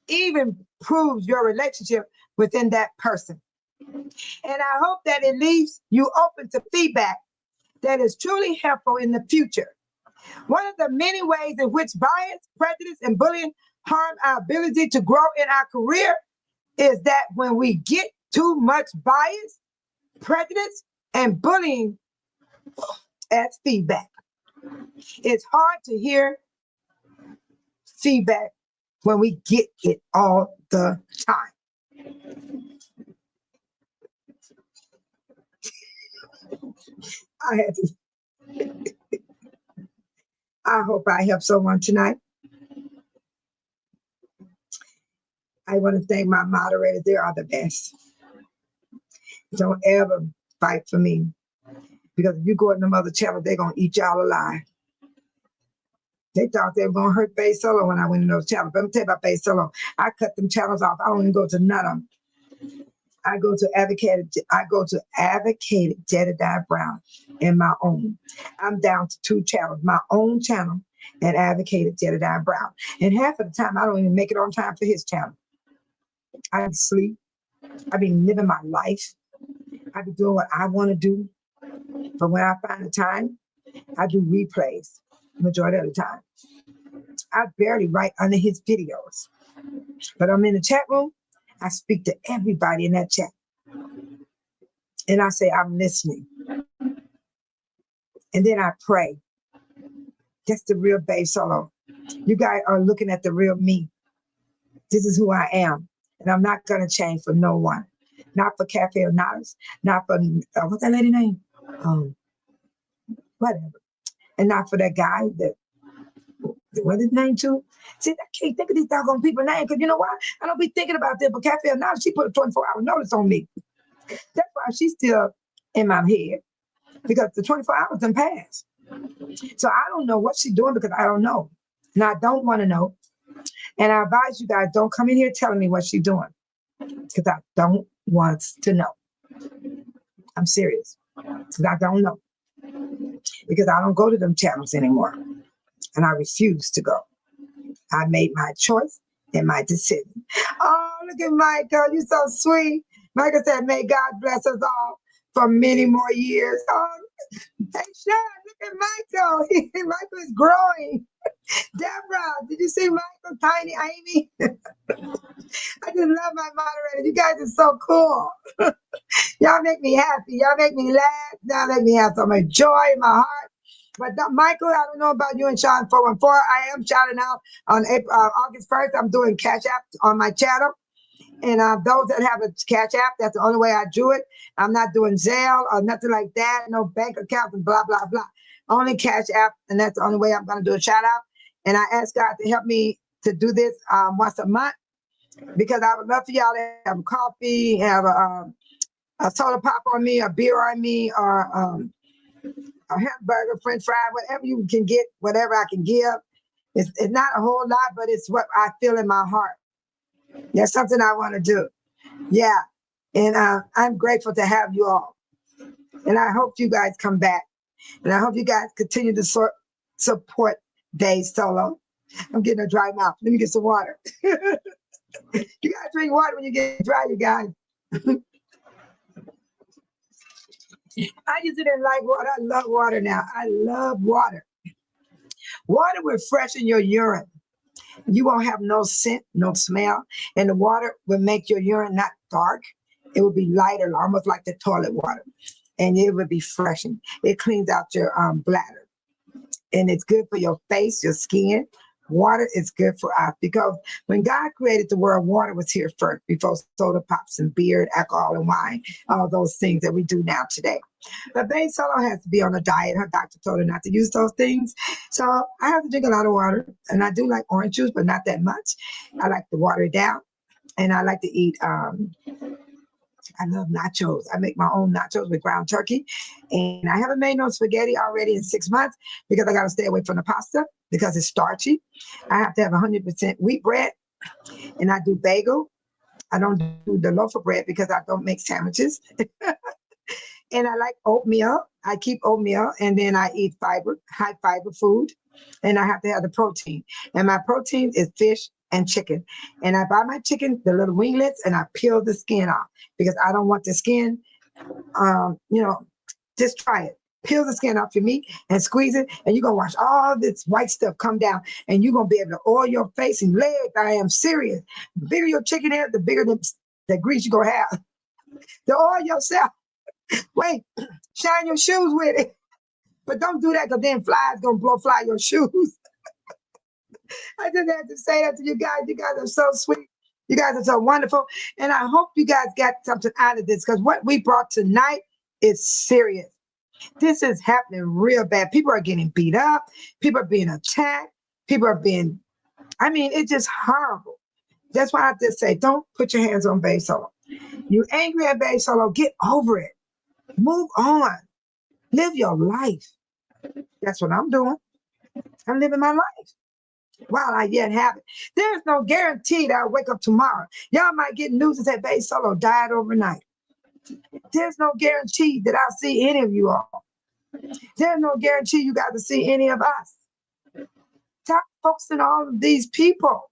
even proves your relationship within that person. And I hope that it leaves you open to feedback that is truly helpful in the future. One of the many ways in which bias, prejudice, and bullying harm our ability to grow in our career is that when we get too much bias, prejudice, and bullying as feedback, it's hard to hear feedback when we get it all the time. I had to. I hope I help someone tonight. I want to thank my moderators. They are the best. Don't ever fight for me, because if you go in them other channels, they're going to eat y'all alive. They thought they were going to hurt Faye Solo when I went in those channels. But let me tell you about Faye Solo. I cut them channels off. I don't even go to none of them. I go to Advocated Jedediah Brown in my own. I'm down to 2 channels, my own channel and Advocated Jedediah Brown. And half of the time, I don't even make it on time for his channel. I be sleep. I be living my life. I be doing what I want to do. But when I find the time, I do replays the majority of the time. I barely write under his videos. But I'm in the chat room. I speak to everybody in that chat. And I say, I'm listening. And then I pray. That's the real Faye Solo. You guys are looking at the real me. This is who I am. And I'm not going to change for no one. Not for Cafe Onadas. Not for, what's that lady name? Whatever. And not for that guy that, what's his name too? See, I can't think of these doggone people's names, because you know why? I don't be thinking about them. But Cafe Onadas, she put a 24-hour notice on me. That's why she's still in my head, because the 24 hours done passed. So I don't know what she's doing, because I don't know. And I don't want to know. And I advise you guys, don't come in here telling me what she's doing, because I don't want to know. I'm serious, because I don't know. Because I don't go to them channels anymore. And I refuse to go. I made my choice and my decision. Oh, look at Michael. You're so sweet. Michael said, may God bless us all for many more years. Oh, hey, Sean, look at Michael. Michael is growing. Deborah, did you see Michael, Tiny Amy? I just love my moderators. You guys are so cool. Y'all make me happy. Y'all make me laugh. Y'all make me have so much joy in my heart. But Michael, I don't know about you and Sean 414. I am shouting out on August 1st. I'm doing Cash App on my channel. And those that have a Cash App, that's the only way I do it. I'm not doing Zelle or nothing like that. No bank account and blah, blah, blah. Only Cash App. And that's the only way I'm going to do a shout out. And I ask God to help me to do this once a month, because I would love for y'all to have coffee, have a soda pop on me, a beer on me, or a hamburger, french fry, whatever you can get, whatever I can give. It's not a whole lot, but it's what I feel in my heart. That's something I want to do. Yeah. And I'm grateful to have you all. And I hope you guys come back. And I hope you guys continue to support Faye Solo. I'm getting a dry mouth. Let me get some water. You guys drink water when you get dry, you guys. I used to didn't like water. I love water now. I love water. Water will freshen your urine. You won't have no scent, no smell. And the water will make your urine not dark. It will be lighter, almost like the toilet water. And it will be freshened. It cleans out your bladder. And it's good for your face, your skin, Water is good for us because when God created the world, water was here first before soda pops and beer, and alcohol and wine, all those things that we do now today. But Babe Solo has to be on a diet. Her doctor told her not to use those things. So I have to drink a lot of water. And I do like orange juice, but not that much. I like to water it down. And I like to eat I love nachos. I make my own nachos with ground turkey. And I haven't made no spaghetti already in 6 months because I got to stay away from the pasta because it's starchy. I have to have 100% wheat bread. And I do bagel. I don't do the loaf of bread because I don't make sandwiches. And I like oatmeal. I keep oatmeal. And then I eat fiber, high fiber food. And I have to have the protein. And my protein is fish and chicken. And I buy my chicken, the little winglets, and I peel the skin off because I don't want the skin. Just try it. Peel the skin off your meat and squeeze it, and you're gonna watch all this white stuff come down, and you're gonna be able to oil your face and legs. I am serious. The bigger your chicken is, the bigger the grease you're gonna have. To oil yourself. Wait, shine your shoes with it. But don't do that because then flies gonna fly your shoes. I just had to say that to you guys. You guys are so sweet. You guys are so wonderful. And I hope you guys got something out of this because what we brought tonight is serious. This is happening real bad. People are getting beat up. People are being attacked. People are being, it's just horrible. That's why I just say, don't put your hands on Babe Solo. You angry at Babe Solo, get over it. Move on. Live your life. That's what I'm doing. I'm living my life while I yet have it. There's no guarantee that I'll wake up tomorrow. Y'all might get news that said Babe Solo died overnight. There's no guarantee that I'll see any of you all. There's no guarantee you got to see any of us. Stop focusing on all of these people.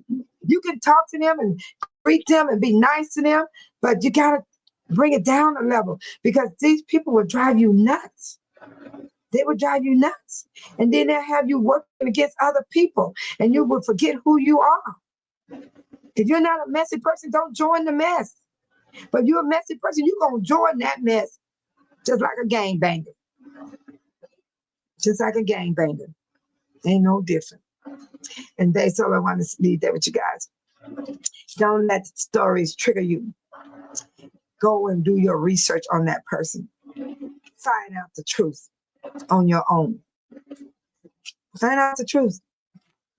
You can talk to them and greet them and be nice to them, but you got to bring it down a level because these people will drive you nuts. They would drive you nuts. And then they'll have you working against other people and you will forget who you are. If you're not a messy person, don't join the mess. But if you're a messy person, you're going to join that mess just like a gangbanger. Just like a gangbanger. Ain't no different. And that's all I want to leave there with you guys. Don't let stories trigger you. Go and do your research on that person. Find out the truth on your own. Find out the truth.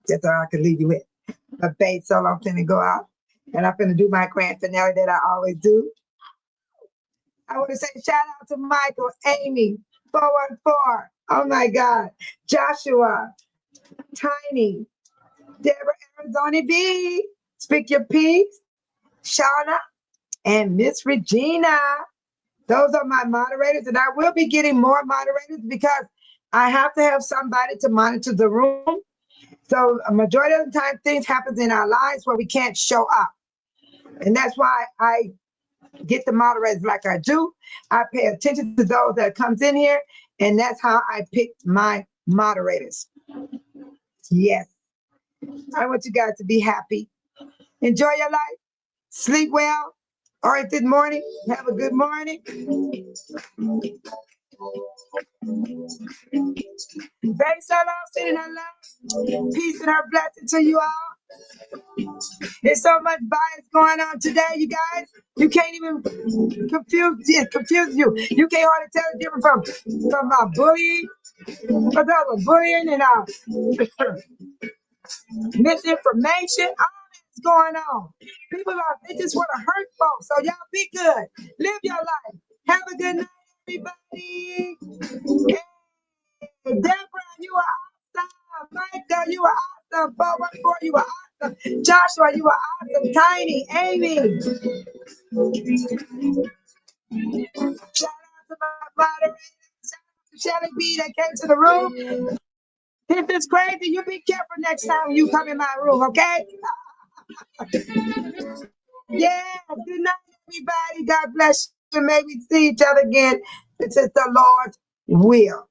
That's all I can leave you with. But Babe Solo, I'm finna go out. And I'm finna do my grand finale that I always do. I want to say shout out to Michael, Amy, 414. Oh my God. Joshua, Tiny, Deborah Arizona B, Speak Your Peace, Shauna, and Miss Regina. Those are my moderators, and I will be getting more moderators because I have to have somebody to monitor the room. So a majority of the time, things happen in our lives where we can't show up. And that's why I get the moderators like I do. I pay attention to those that comes in here, and that's how I pick my moderators. Yes. I want you guys to be happy. Enjoy your life. Sleep well. All right, this morning, have a good morning. Babe Solo, sending her love, peace and her blessing to you all. There's so much bias going on today, you guys. You can't even confuse you. You can't hardly tell the difference from bullying, bullying and misinformation. All that's going on. They just want to hurt folks. So y'all be good. Live your life. Have a good night, everybody. Hey, Deborah, you are awesome. Michael, you are awesome. 414, you are awesome. Joshua, you are awesome. Tiny, Amy. Shout out to my moderators. Shout out to Shelly B that came to the room. If it's crazy, you be careful next time you come in my room, okay? Yeah, good night, everybody. God bless you. May we see each other again. This is the Lord's will.